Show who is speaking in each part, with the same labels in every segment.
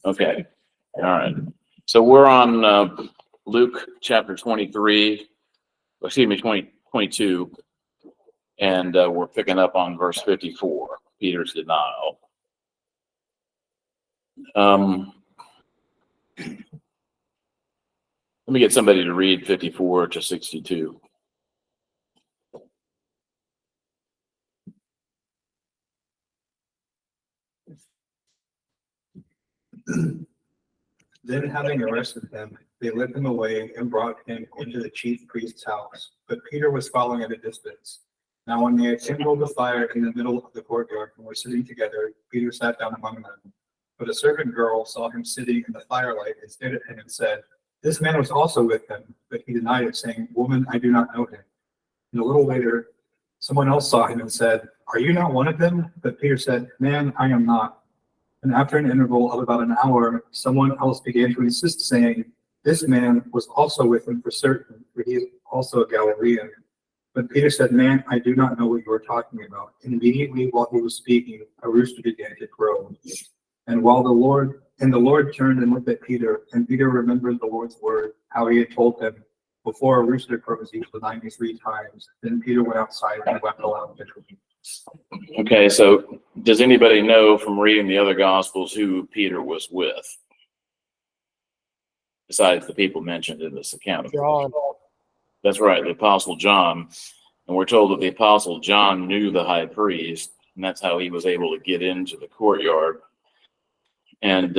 Speaker 1: Okay. All right. So we're on Luke chapter 23, 22, and we're picking up on verse 54, Peter's denial. Let me get somebody to read 54 to 62.
Speaker 2: Then, having arrested him, they led him away and brought him into the chief priest's house. But Peter was following at a distance. Now, when they had kindled the fire in the middle of the courtyard and were sitting together, Peter sat down among them. But a servant girl saw him sitting in the firelight and stared at him and said, "This man was also with him." But he denied it, saying, "Woman, I do not know him." And a little later, someone else saw him and said, "Are you not one of them?" But Peter said, "Man, I am not." And after an interval of about an hour, someone else began to insist, saying, "This man was also with him for certain, for he is also a Galilean." But Peter said, "Man, I do not know what you are talking about." And immediately while he was speaking, a rooster began to crow. And the Lord turned and looked at Peter, and Peter remembered the Lord's word, how he had told him, "Before a rooster crows, you shall deny me 3 times." Then Peter went outside and wept aloud bitterly.
Speaker 1: Okay, so does anybody know from reading the other Gospels who Peter was with, besides the people mentioned in this account?
Speaker 3: John.
Speaker 1: That's right, the Apostle John. And we're told that the Apostle John knew the high priest, and that's how he was able to get into the courtyard. And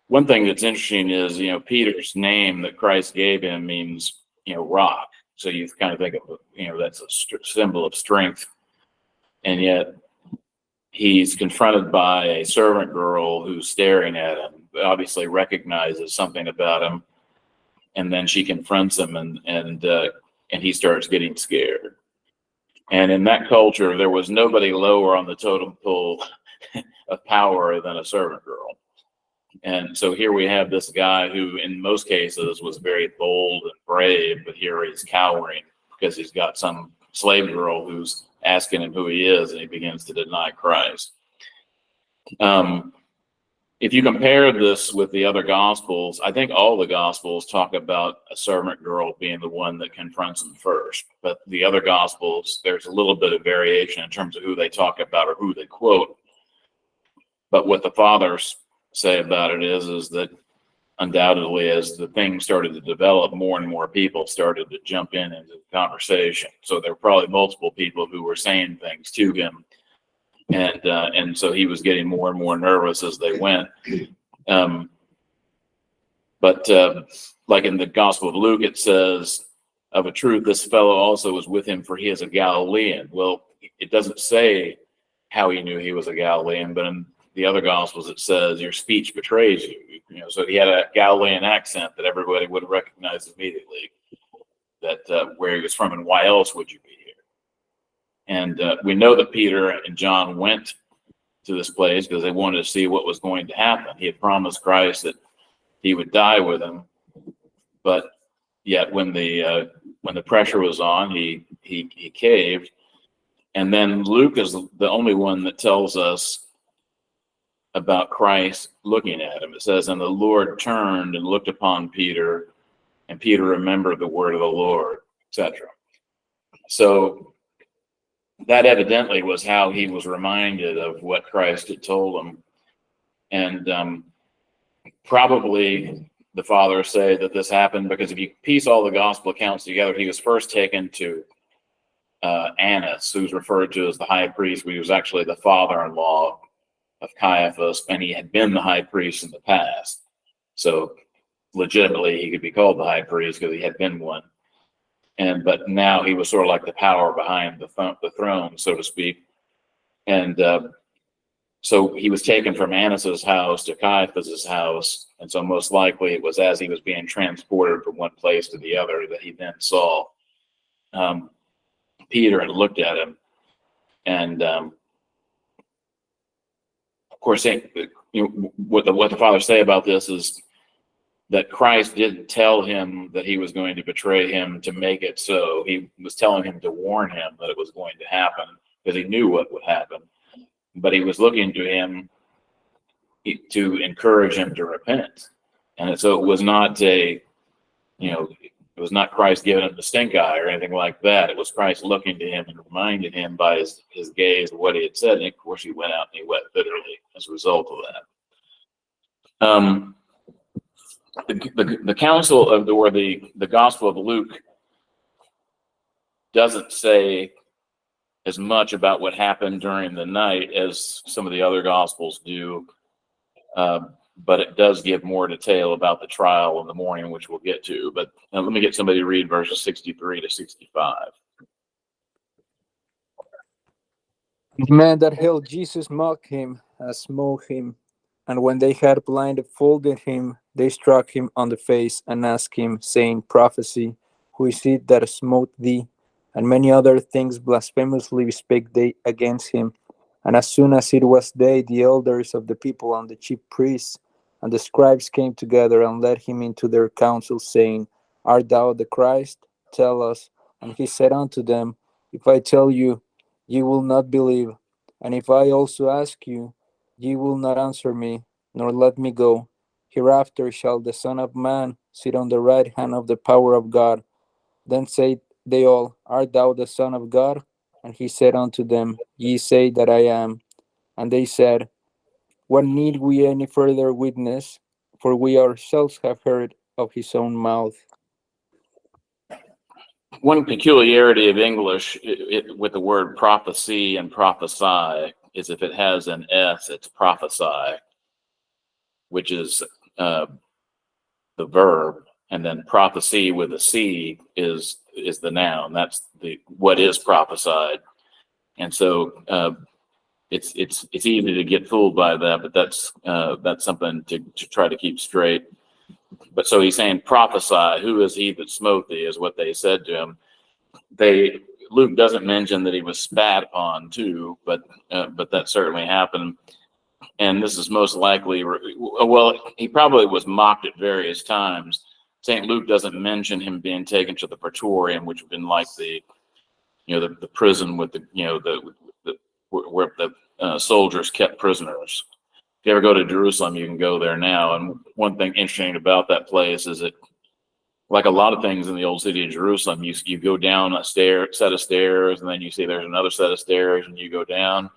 Speaker 1: one thing that's interesting is, Peter's name that Christ gave him means, rock. So you kind of think of, that's a symbol of strength. And yet he's confronted by a servant girl who's staring at him, obviously recognizes something about him. And then she confronts him and he starts getting scared. And in that culture, there was nobody lower on the totem pole of power than a servant girl. And so here we have this guy who in most cases was very bold and brave, but here he's cowering because he's got some slave girl who's asking him who he is, and he begins to deny Christ. If you compare this with the other Gospels, I think all the Gospels talk about a servant girl being the one that confronts him first. But the other Gospels, there's a little bit of variation in terms of who they talk about or who they quote. But what the fathers say about it is that undoubtedly as the thing started to develop, more and more people started to jump into the conversation. So there were probably multiple people who were saying things to him. And so he was getting more and more nervous as they went. But like in the Gospel of Luke, it says, "Of a truth, this fellow also was with him, for he is a Galilean." Well, it doesn't say how he knew he was a Galilean, but in the other Gospels, it says, "Your speech betrays you." So he had a Galilean accent that everybody would have recognized immediately that where he was from, and why else would you be here? And we know that Peter and John went to this place because they wanted to see what was going to happen. He had promised Christ that he would die with him, but yet when the pressure was on, he caved. And then Luke is the only one that tells us about Christ looking at him. It says, "And the Lord turned and looked upon Peter, and Peter remembered the word of the Lord," etc. So that evidently was how he was reminded of what Christ had told him. And probably the fathers say that this happened because if you piece all the gospel accounts together, he was first taken to Annas, who's referred to as the high priest, but he was actually the father-in-law of Caiaphas, and he had been the high priest in the past. So legitimately, he could be called the high priest because he had been one. But now he was sort of like the power behind the throne, so to speak. And so he was taken from Annas's house to Caiaphas's house. And so most likely it was as he was being transported from one place to the other that he then saw Peter and looked at him. And of course, what the fathers say about this is that Christ didn't tell him that he was going to betray him to make it so. He was telling him to warn him that it was going to happen because he knew what would happen. But he was looking to him, to encourage him to repent. And so it was not it was not Christ giving him the stink eye or anything like that. It was Christ looking to him and reminding him by his gaze of what he had said. And of course, he went out and he wept bitterly as a result of that. The council of the Gospel of Luke doesn't say as much about what happened during the night as some of the other Gospels do. But it does give more detail about the trial in the morning, which we'll get to. But let me get somebody to read verses 63 to 65.
Speaker 3: The men that held Jesus mocked him and smote him. And when they had blindfolded him, they struck him on the face and asked him, saying, Prophecy, who is it that smote thee? And many other things blasphemously spake they against him. And as soon as it was day, the elders of the people and the chief priests and the scribes came together and led him into their council, saying, Art thou the Christ? Tell us. And he said unto them, If I tell you, ye will not believe. And if I also ask you, ye will not answer me, nor let me go. Hereafter shall the Son of Man sit on the right hand of the power of God. Then said they all, Art thou the Son of God? And he said unto them, Ye say that I am. And they said, What need we any further witness? For we ourselves have heard of his own mouth.
Speaker 1: One peculiarity of English with the word prophecy and prophesy is if it has an S, it's prophesy, which is the verb, and then prophecy with a C is the noun. That's what is prophesied, and so it's easy to get fooled by that, but that's something to try to keep straight. But so he's saying, prophesy, who is he that smote thee, is what they said to him. Luke doesn't mention that he was spat upon too, but that certainly happened. And this is most likely, well, he probably was mocked at various times. St. Luke doesn't mention him being taken to the Praetorium, which would have been like the prison with where the soldiers kept prisoners. If you ever go to Jerusalem, you can go there now. And one thing interesting about that place is that, like a lot of things in the old city of Jerusalem, you go down a set of stairs, and then you see there's another set of stairs, and you go down,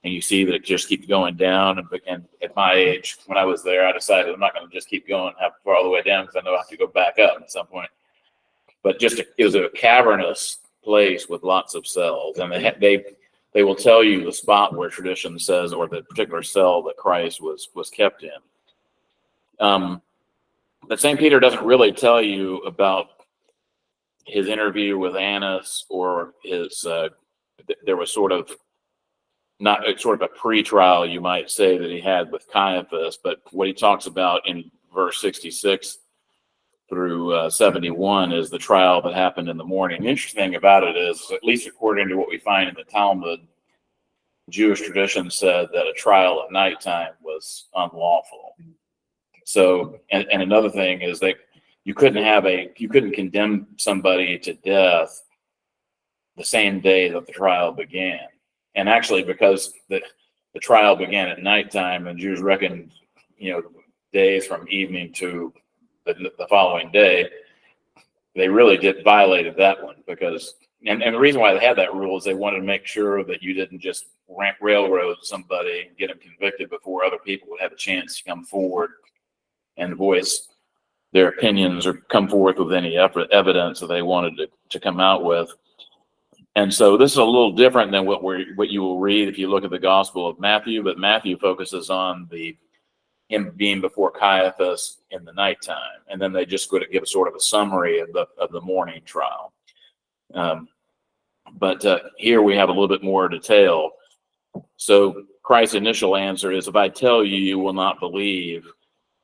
Speaker 1: and you see that it just keeps going down. And at my age, when I was there, I decided I'm not going to just keep going all the way down because I know I have to go back up at some point. But it was a cavernous place with lots of cells, and they will tell you the spot where tradition says, or the particular cell that Christ was kept in. But St. Peter doesn't really tell you about his interview with Annas or there was sort of a pre-trial, you might say, that he had with Caiaphas. But what he talks about in verse 66 through 71 is the trial that happened in the morning. The interesting thing about it is, at least according to what we find in the Talmud, Jewish tradition said that a trial at nighttime was unlawful. So, and another thing is that you couldn't condemn somebody to death the same day that the trial began. And actually, because the trial began at nighttime, and Jews reckoned, days from evening to the following day, they really violated that one because, and the reason why they had that rule is they wanted to make sure that you didn't just railroad somebody and get them convicted before other people would have a chance to come forward and voice their opinions or come forth with any evidence that they wanted to come out with. And so this is a little different than what you will read if you look at the Gospel of Matthew, but Matthew focuses on him being before Caiaphas in the nighttime, and then they just go to give sort of a summary of the morning trial. But here we have a little bit more detail. So Christ's initial answer is, if I tell you, you will not believe.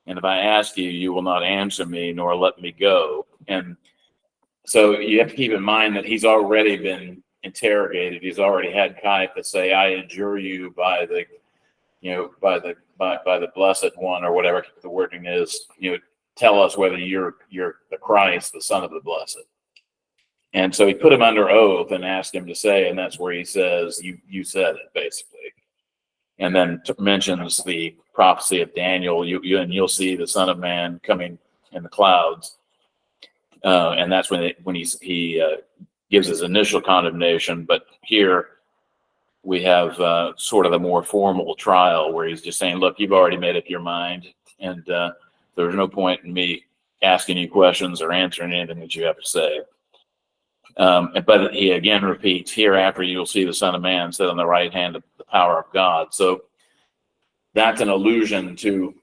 Speaker 1: And if I ask you, you will not answer me, nor let me go. And so you have to keep in mind that he's already been interrogated. He's already had Caiaphas say, I adjure you by the blessed one, or whatever the wording is, tell us whether you're the Christ, the Son of the Blessed. And so he put him under oath and asked him to say, and that's where he says, you said it, basically. and then mentions the prophecy of Daniel. You'll see the Son of Man coming in the clouds, and that's when he gives his initial condemnation. But here we have sort of a more formal trial where he's just saying, look, you've already made up your mind, and there's no point in me asking you questions or answering anything that you have to say. But he again repeats, hereafter you'll see the Son of Man sit on the right hand of the power of God. So that's an allusion to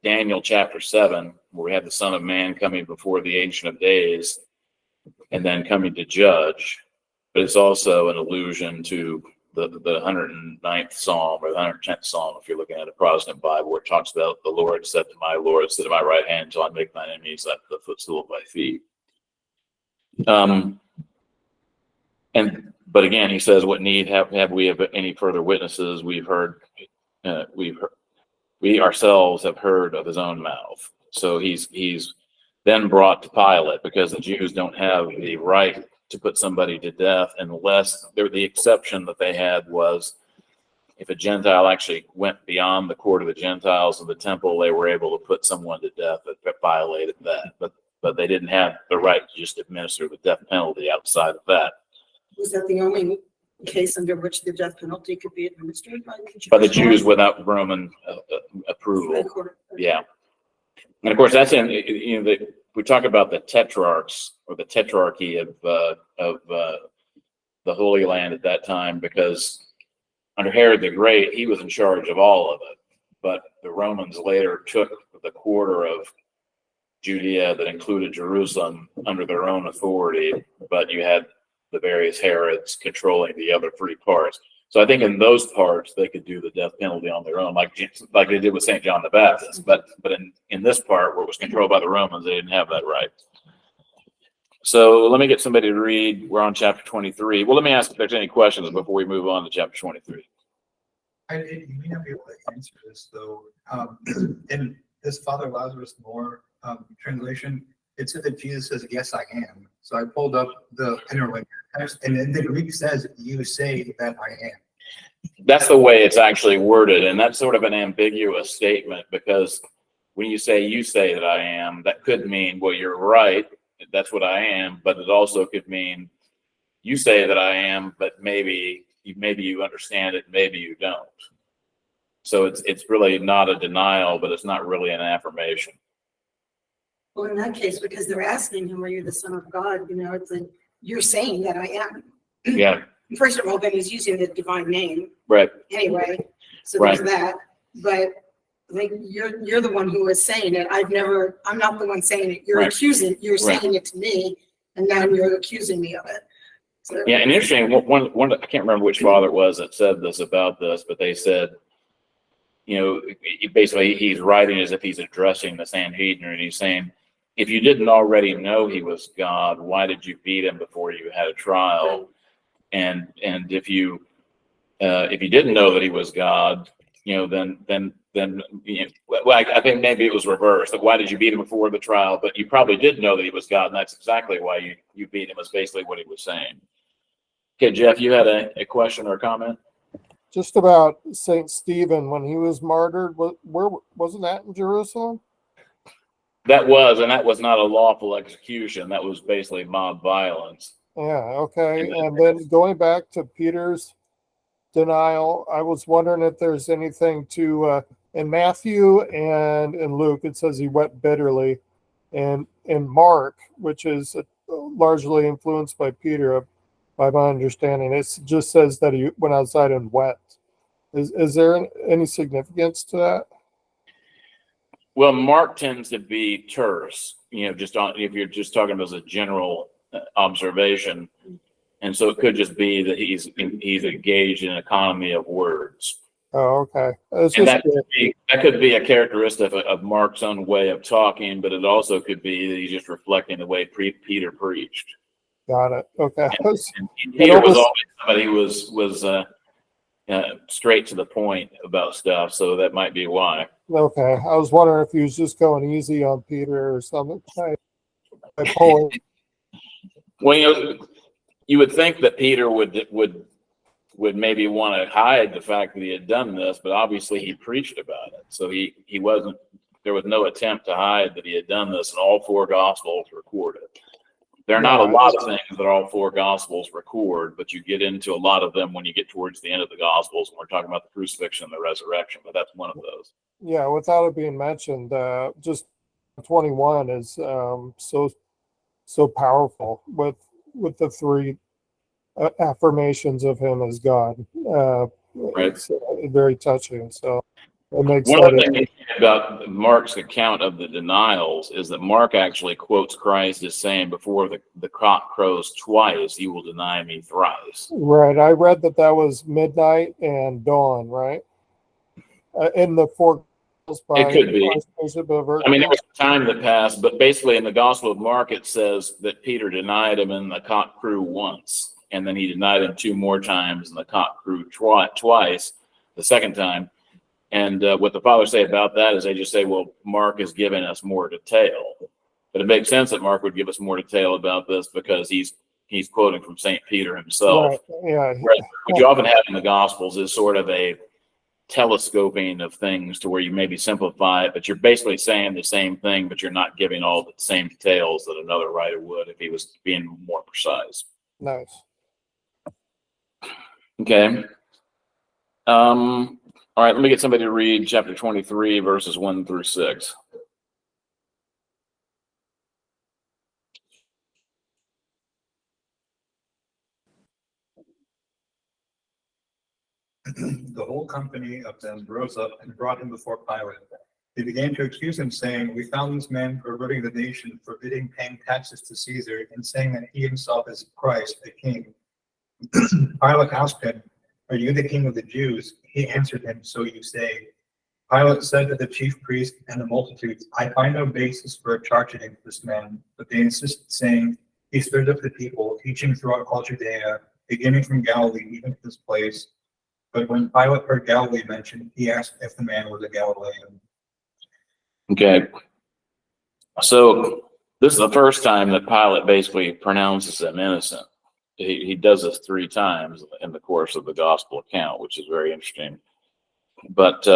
Speaker 1: Daniel chapter 7, where we have the Son of Man coming before the Ancient of Days and then coming to judge. But it's also an allusion to the 109th Psalm or the 110th Psalm, if you're looking at a Protestant Bible, where it talks about the Lord said to my Lord, sit at my right hand until I make mine enemies like the footstool of my feet. But again, he says, what need have we of any further witnesses? We ourselves have heard of his own mouth. So he's then brought to Pilate, because the Jews don't have the right to put somebody to death unless the exception that they had was if a Gentile actually went beyond the court of the Gentiles of the temple, they were able to put someone to death that violated that. But they didn't have the right to just administer the death penalty outside of that.
Speaker 4: Was that the only case under which the death penalty could be administered
Speaker 1: by the Jews without Roman approval? Yeah. And of course, that's in, we talk about the tetrarchs or the tetrarchy of the Holy Land at that time, because under Herod the Great, he was in charge of all of it. But the Romans later took the quarter of Judea that included Jerusalem under their own authority, but you had the various Herods controlling the other three parts. So I think in those parts they could do the death penalty on their own, like they did with St. John the Baptist. But in this part where it was controlled by the Romans, they didn't have that right. So let me get somebody to read. We're on chapter 23. Well, let me ask if there's any questions before we move on to chapter 23.
Speaker 2: You may not be able to answer this though. In this Father Lazarus Moore translation, it said that Jesus says, "Yes, I am." So I pulled up the interlinear text, and in the Greek says, "You say that I am."
Speaker 1: That's the way it's actually worded, and that's sort of an ambiguous statement, because when you say that I am, that could mean, well, you're right, that's what I am, but it also could mean you say that I am, but maybe you understand it, maybe you don't. So it's really not a denial, but it's not really an affirmation.
Speaker 4: Well, in that case, because they're asking him, are you the Son of God? It's like, you're saying that I am.
Speaker 1: Yeah.
Speaker 4: First of all, then he's using the divine name.
Speaker 1: Right.
Speaker 4: Anyway, so
Speaker 1: Right.
Speaker 4: there's that. But like you're the one who is saying it. I'm not the one saying it. You're
Speaker 1: Right.
Speaker 4: accusing, you're
Speaker 1: Right.
Speaker 4: saying it to me, and now you're accusing me of it. So,
Speaker 1: Yeah, and interesting, one I can't remember which father it was that said this about this, but they said, basically he's writing as if he's addressing the Sanhedrin, and he's saying, if you didn't already know he was God, why did you beat him before you had a trial? And if you didn't know that he was God, then I think maybe it was reversed. Like, why did you beat him before the trial? But you probably did know that he was God, and that's exactly why you beat him. Is basically what he was saying. Okay, Jeff, you had a question or a comment?
Speaker 5: Just about Saint Stephen when he was martyred. Where wasn't that in Jerusalem?
Speaker 1: That was not a lawful execution. That was basically mob violence.
Speaker 5: Yeah, okay. And then going back to Peter's denial, I was wondering if there's anything to in Matthew and in Luke, it says he wept bitterly. And in Mark, which is largely influenced by Peter, by my understanding, it just says that he went outside and wept. Is there any significance to that?
Speaker 1: Well, Mark tends to be terse, if you're just talking about as a general observation. And so it could just be that he's engaged in an economy of words.
Speaker 5: Oh, okay.
Speaker 1: And that could be a characteristic of Mark's own way of talking, but it also could be that he's just reflecting the way Peter preached.
Speaker 5: Got it. Okay.
Speaker 1: And Peter was always somebody who was straight to the point about stuff, so that might be why.
Speaker 5: Okay, I was wondering if he was just going easy on Peter or something.
Speaker 1: Well, you would think that Peter would would maybe want to hide the fact that he had done this, but obviously he preached about it. So he wasn't, there was no attempt to hide that he had done this, and all four gospels record it. There are not a lot of things that all four gospels record, but you get into a lot of them when you get towards the end of the gospels, when we're talking about the crucifixion and the resurrection, but that's one of those.
Speaker 5: Yeah, without it being mentioned, just 21 is so powerful with the three affirmations of him as God.
Speaker 1: Right.
Speaker 5: It's very touching. So it makes
Speaker 1: One of the things
Speaker 5: that
Speaker 1: about Mark's account of the denials is that Mark actually quotes Christ as saying, before the cock crows twice, you will deny me thrice.
Speaker 5: right. I read that was midnight and dawn, right? In the four by
Speaker 1: It could be.
Speaker 5: Archbishop of
Speaker 1: I mean, there was time that passed, but basically in the Gospel of Mark, it says that Peter denied him and the cock crew once, and then he denied him two more times, and the cock crew twice, the second time. And what the fathers say about that is they just say, well, Mark is giving us more detail. But it makes sense that Mark would give us more detail about this because he's quoting from St. Peter himself.
Speaker 5: Right. Yeah.
Speaker 1: Whereas what you often have in the Gospels is sort of a telescoping of things to where you maybe simplify it, but you're basically saying the same thing, but you're not giving all the same details that another writer would if he was being more precise.
Speaker 5: Nice.
Speaker 1: Okay. All right, let me get somebody to read chapter 23, verses 1 through 6.
Speaker 2: The whole company of them rose up and brought him before Pilate. They began to accuse him, saying, "We found this man perverting the nation, forbidding paying taxes to Caesar, and saying that he himself is Christ, the king." Pilate asked him, "Are you the king of the Jews?" He answered him, "So you say." Pilate said to the chief priests and the multitudes, "I find no basis for a charge against this man." But they insisted, saying, "He stirred up the people, teaching throughout all Judea, beginning from Galilee, even to this place." But when Pilate heard Galilee mentioned, he asked if the man was a Galilean.
Speaker 1: Okay. So this is the first time that Pilate basically pronounces him innocent. He does this 3 times in the course of the gospel account, which is very interesting. But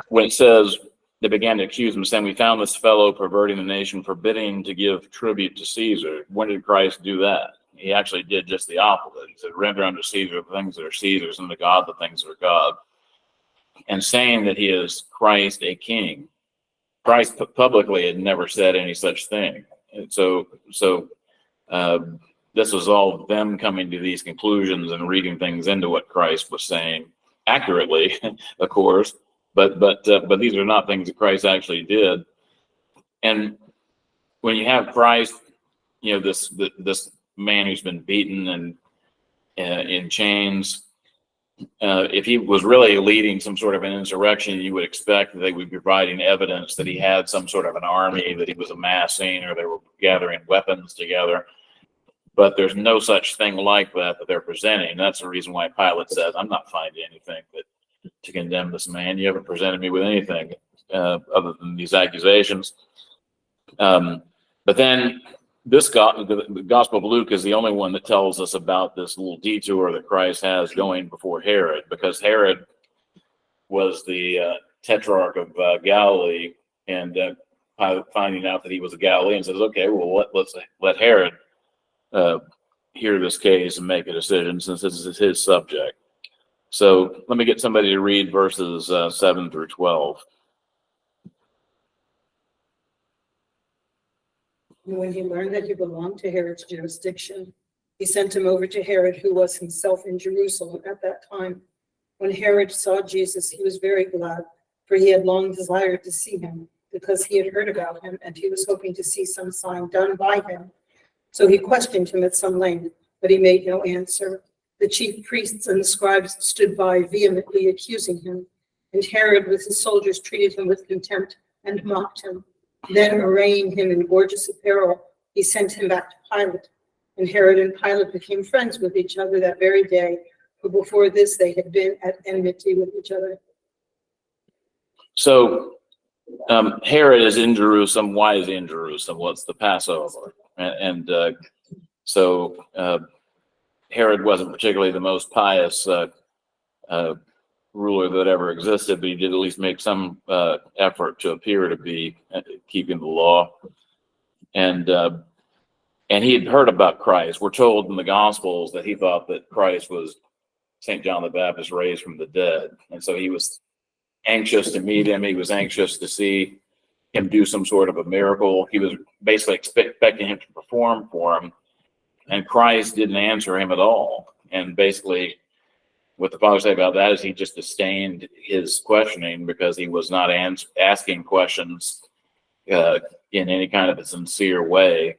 Speaker 1: when it says they began to accuse him, saying, "We found this fellow perverting the nation, forbidding to give tribute to Caesar." When did Christ do that? He actually did just the opposite. He said, "Render unto Caesar the things that are Caesar's, and to God the things that are God." And saying that he is Christ, a king. Christ publicly had never said any such thing. And so this was all them coming to these conclusions and reading things into what Christ was saying accurately, of course. But these are not things that Christ actually did. And when you have Christ, you know, this man who's been beaten and in chains, if he was really leading some sort of an insurrection, you would expect that they would be providing evidence that he had some sort of an army that he was amassing, or they were gathering weapons together. But there's no such thing like that they're presenting. That's the reason why Pilate says, "I'm not finding anything to condemn this man. You haven't presented me with anything other than these accusations." But then the Gospel of Luke is the only one that tells us about this little detour that Christ has going before Herod, because Herod was the tetrarch of Galilee, and finding out that he was a Galilean says, "Okay, well, let's let Herod hear this case and make a decision, since this is his subject." So let me get somebody to read verses 7 through 12.
Speaker 4: When he learned that he belonged to Herod's jurisdiction, he sent him over to Herod, who was himself in Jerusalem at that time. When Herod saw Jesus, he was very glad, for he had long desired to see him, because he had heard about him, and he was hoping to see some sign done by him. So he questioned him at some length, but he made no answer. The chief priests and the scribes stood by, vehemently accusing him, and Herod with his soldiers treated him with contempt and mocked him. Then, arraying him in gorgeous apparel, he sent him back to Pilate. And Herod and Pilate became friends with each other that very day, for before this they had been at enmity with each other.
Speaker 1: So Herod is in Jerusalem. Why is he in Jerusalem? Well, it's the Passover. So Herod wasn't particularly the most pious ruler that ever existed, but he did at least make some effort to appear to be keeping the law. And he had heard about Christ. We're told in the Gospels that he thought that Christ was St. John the Baptist raised from the dead. And so he was anxious to meet him. He was anxious to see him do some sort of a miracle. He was basically expecting him to perform for him. And Christ didn't answer him at all. And basically, what the Father said about that is he just disdained his questioning because he was not asking questions in any kind of a sincere way.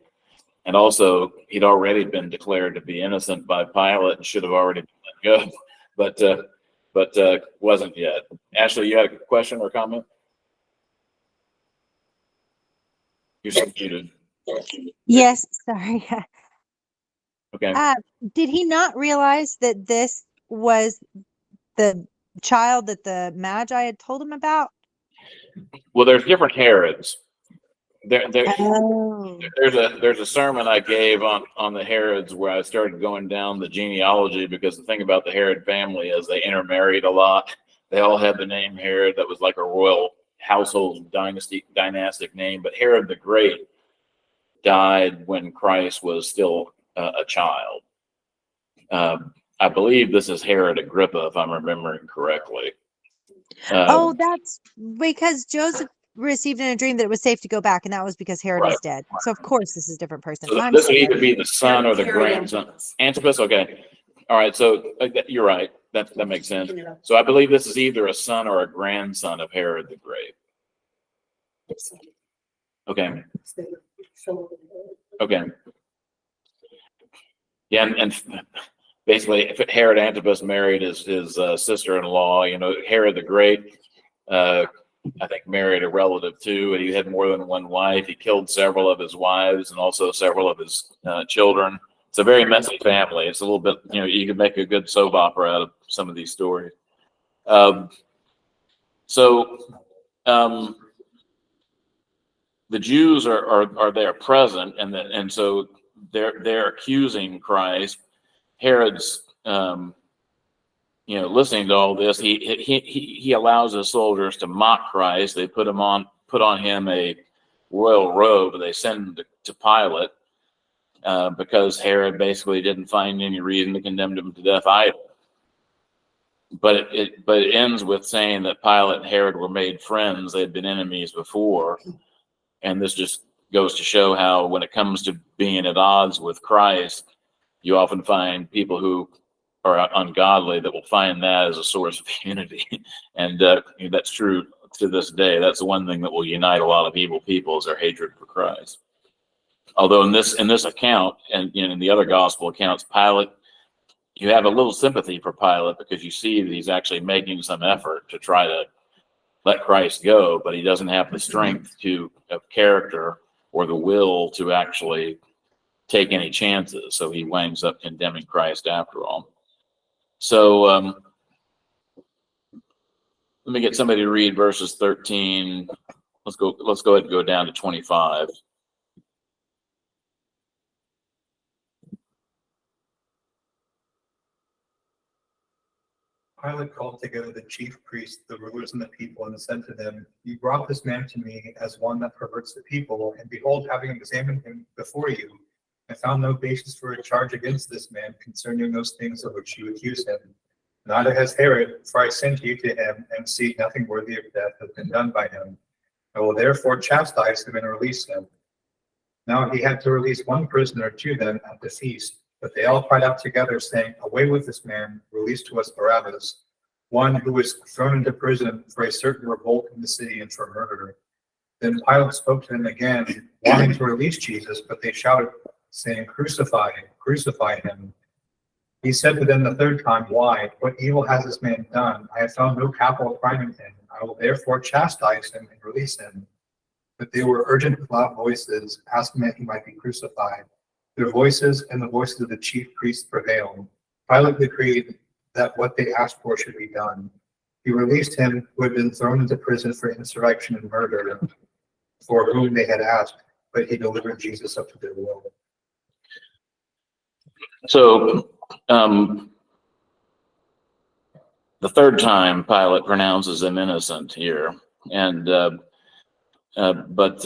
Speaker 1: And also, he'd already been declared to be innocent by Pilate and should have already been let go, but wasn't yet. Ashley, you had a question or comment? You're so muted.
Speaker 6: Yes, sorry.
Speaker 1: Okay.
Speaker 6: Did he not realize that this was the child that the Magi had told him about?
Speaker 1: Well, there's different Herods.
Speaker 6: Oh.
Speaker 1: There's a sermon I gave on the Herods where I started going down the genealogy, because the thing about the Herod family is they intermarried a lot. They all had the name Herod. That was like a royal household dynastic name. But Herod the Great died when Christ was still a child. I believe this is Herod Agrippa, if I'm remembering correctly.
Speaker 6: Oh, that's because Joseph received in a dream that it was safe to go back, and that was because Herod was dead. So of course this is a different person.
Speaker 1: So this would either be the son or the grandson. Antipas, okay. All right, so you're right. That makes sense. So I believe this is either a son or a grandson of Herod the Great. Okay. Okay. Yeah, and basically, if Herod Antipas married his sister-in-law, Herod the Great, I think, married a relative too, and he had more than one wife. He killed several of his wives and also several of his children. It's a very messy family. It's a little bit, you can make a good soap opera out of some of these stories. The Jews are there present, and so they're accusing Christ. Herod's listening to all this. He allows his soldiers to mock Christ. They put on him a royal robe. They send him to Pilate because Herod basically didn't find any reason to condemn him to death either. But it ends with saying that Pilate and Herod were made friends. They had been enemies before. And this just goes to show how, when it comes to being at odds with Christ, you often find people who are ungodly that will find that as a source of unity. And that's true to this day. That's the one thing that will unite a lot of evil people, is their hatred for Christ. Although in this account, and in the other gospel accounts, Pilate, you have a little sympathy for Pilate, because you see that he's actually making some effort to try to let Christ go, but he doesn't have the strength of character or the will to actually take any chances. So he winds up condemning Christ after all. So let me get somebody to read verses 13. Let's go ahead and go down to 25.
Speaker 2: Pilate called together the chief priests, the rulers, and the people, and said to them, "You brought this man to me as one that perverts the people, and behold, having examined him before you, I found no basis for a charge against this man concerning those things of which you accuse him. Neither has Herod, for I sent you to him, and see nothing worthy of death has been done by him. I will therefore chastise him and release him." Now he had to release one prisoner to them at the feast. But they all cried out together, saying, "Away with this man, release to us Barabbas, one who was thrown into prison for a certain revolt in the city and for murder." Then Pilate spoke to them again, wanting to release Jesus, but they shouted, saying, "Crucify him, crucify him." He said to them the third time, "Why? What evil has this man done? I have found no capital crime in him. I will therefore chastise him and release him." But they were urgent with loud voices, asking that he might be crucified. Their voices and the voices of the chief priests prevailed. Pilate decreed that what they asked for should be done. He released him who had been thrown into prison for insurrection and murder, for whom they had asked, but he delivered Jesus up to their will.
Speaker 1: So the third time Pilate pronounces him innocent here, and but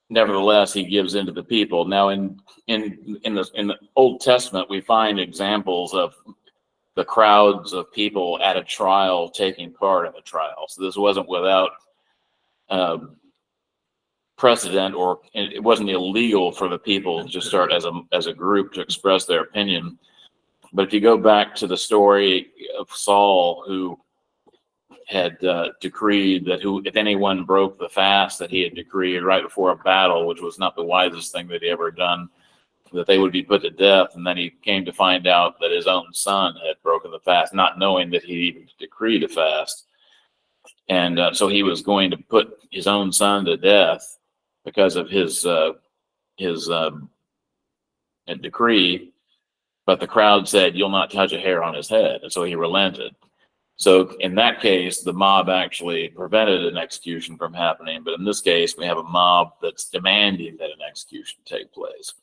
Speaker 1: nevertheless he gives in to the people. Now in the Old Testament we find examples of the crowds of people at a trial taking part in the trial. So this wasn't without precedent, or it wasn't illegal for the people to start as a group to express their opinion. But if you go back to the story of Saul, who had decreed that if anyone broke the fast that he had decreed right before a battle, which was not the wisest thing that he ever done, that they would be put to death. And then he came to find out that his own son had broken the fast, not knowing that he even decreed a fast. And so he was going to put his own son to death because of his decree. But the crowd said, "You'll not touch a hair on his head." And so he relented. So in that case, the mob actually prevented an execution from happening. But in this case, we have a mob that's demanding that an execution take place.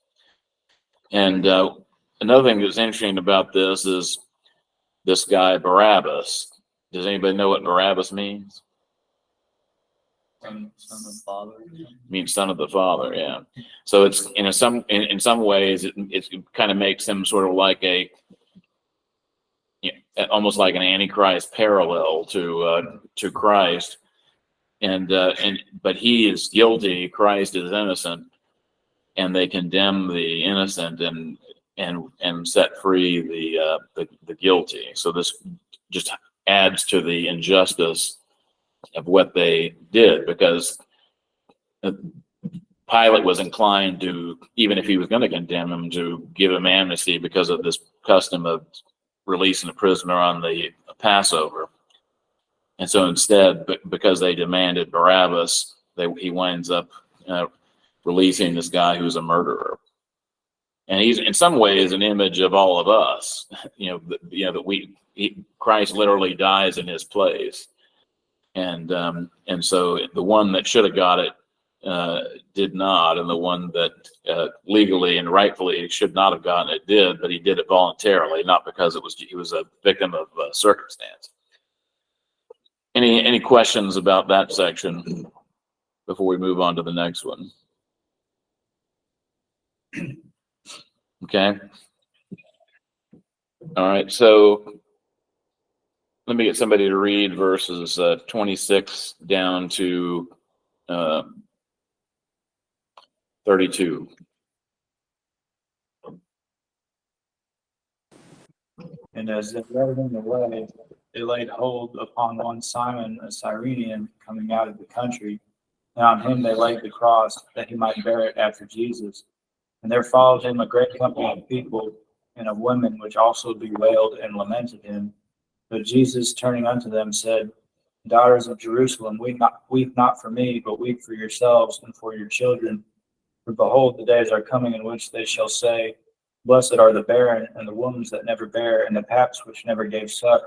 Speaker 1: And another thing that's interesting about this is this guy Barabbas. Does anybody know what Barabbas means?
Speaker 7: Son of the Father.
Speaker 1: Means son of the Father, yeah. So it's in some ways it kind of makes him sort of like almost like an Antichrist parallel to Christ, but he is guilty, Christ is innocent, and they condemn the innocent and set free the guilty. So this just adds to the injustice of what they did, because Pilate was inclined to, even if he was going to condemn him, to give him amnesty because of this custom of releasing a prisoner on the Passover. And so instead, because they demanded Barabbas, he winds up releasing this guy who's a murderer. And he's in some ways an image of all of us, that Christ literally dies in his place. And so the one that should have got it did not, and the one that legally and rightfully should not have gotten it did, but he did it voluntarily, not because he was a victim of circumstance. Any questions about that section before we move on to the next one? Okay. All right. So let me get somebody to read verses 26 down to 32.
Speaker 7: And as they led him away, they laid hold upon one Simon, a Cyrenian, coming out of the country. And on him they laid the cross, that he might bear it after Jesus. And there followed him a great company of people and of women, which also bewailed and lamented him. But Jesus, turning unto them, said, Daughters of Jerusalem, weep not for me, but weep for yourselves and for your children. For behold, the days are coming in which they shall say, Blessed are the barren, and the wombs that never bear, and the paps which never gave suck.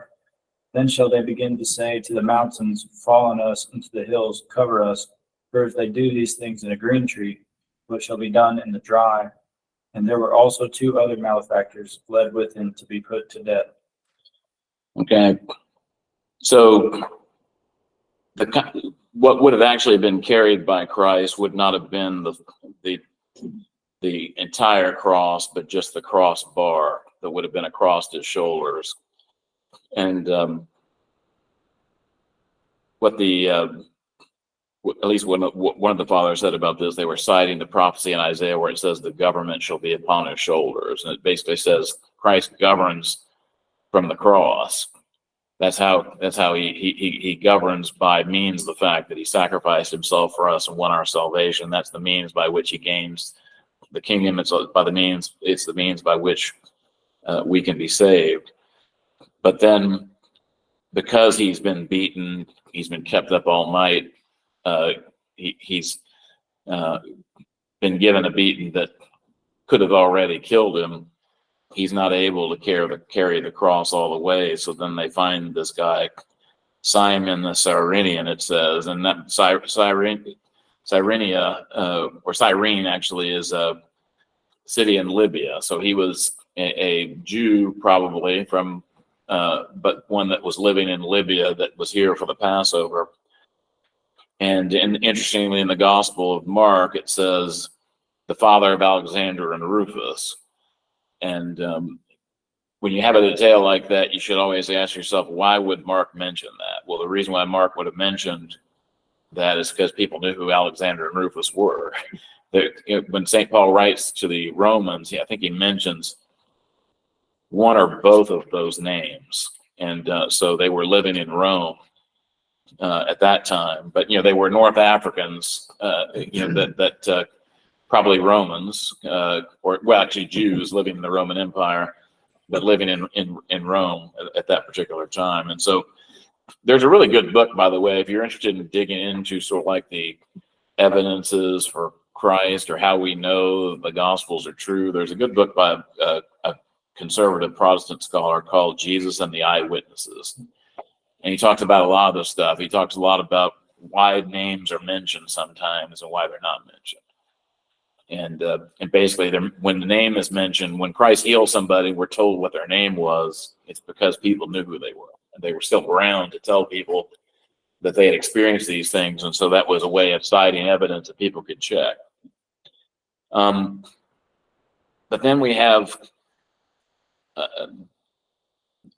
Speaker 7: Then shall they begin to say to the mountains, Fall on us, and to the hills, cover us. For if they do these things in a green tree, what shall be done in the dry? And there were also 2 other malefactors led with him to be put to death.
Speaker 1: Okay. So what would have actually been carried by Christ would not have been the entire cross, but just the crossbar that would have been across his shoulders. And what at least one of the fathers said about this, they were citing the prophecy in Isaiah where it says the government shall be upon his shoulders. And it basically says Christ governs from the cross. That's how he governs, by means of the fact that he sacrificed himself for us and won our salvation. That's the means by which he gains the kingdom. It's the means by which we can be saved. But then, because he's been beaten, he's been kept up all night. He's been given a beating that could have already killed him. He's not able to carry the cross all the way. So then they find this guy, Simon the Cyrenian, it says, and that Cyrenia, or Cyrene actually is city in Libya. So he was a Jew probably from, but one that was living in Libya that was here for the Passover. And interestingly, in the Gospel of Mark, it says the father of Alexander and Rufus. And when you have a detail like that, you should always ask yourself, why would Mark mention that? Well, the reason why Mark would have mentioned that is because people knew who Alexander and Rufus were. When St. Paul writes to the Romans, I think he mentions one or both of those names. And so they were living in Rome at that time. But, they were North Africans, that probably Romans, actually Jews living in the Roman Empire, but living in Rome at that particular time. And so there's a really good book, by the way, if you're interested in digging into sort of like the evidences for Christ or how we know the Gospels are true. There's a good book by a conservative Protestant scholar called Jesus and the Eyewitnesses. And he talks about a lot of this stuff. He talks a lot about why names are mentioned sometimes and why they're not mentioned. And basically, when the name is mentioned, when Christ heals somebody, we're told what their name was. It's because people knew who they were. And they were still around to tell people that they had experienced these things. And so that was a way of citing evidence that people could check. But then we have,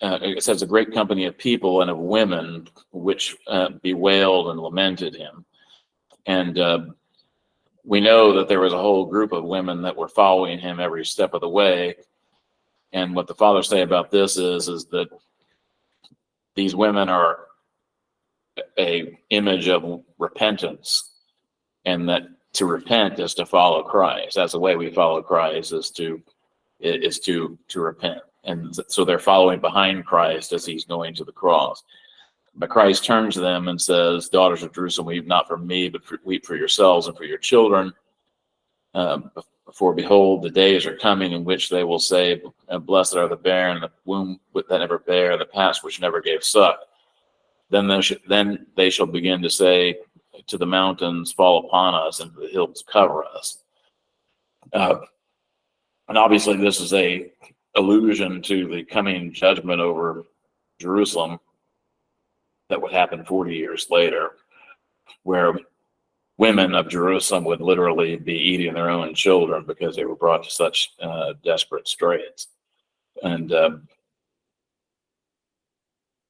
Speaker 1: it says, a great company of people and of women which bewailed and lamented him. And we know that there was a whole group of women that were following him every step of the way. And what the fathers say about this is that these women are a image of repentance, and that to repent is to follow Christ. That's the way we follow Christ, is to repent. And so they're following behind Christ as he's going to the cross. But Christ turns to them and says, daughters of Jerusalem, weep not for me, but weep for yourselves and for your children. For behold, the days are coming in which they will say, blessed are the barren, the womb that never bare, the past which never gave suck. Then they shall begin to say to the mountains, fall upon us, and to the hills cover us. And obviously this is a allusion to the coming judgment over Jerusalem that would happen 40 years later, where women of Jerusalem would literally be eating their own children because they were brought to such desperate straits. And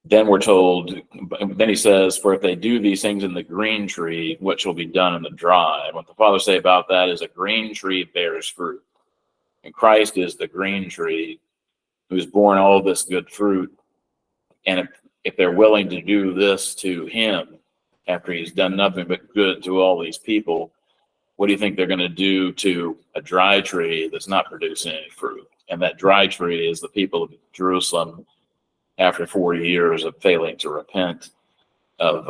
Speaker 1: then we're told, then he says, for if they do these things in the green tree, what shall be done in the dry? And what the fathers say about that is a green tree bears fruit. And Christ is the green tree who's borne all this good fruit. And if they're willing to do this to him after he's done nothing but good to all these people, what do you think they're going to do to a dry tree that's not producing any fruit? And that dry tree is the people of Jerusalem after 40 years of failing to repent of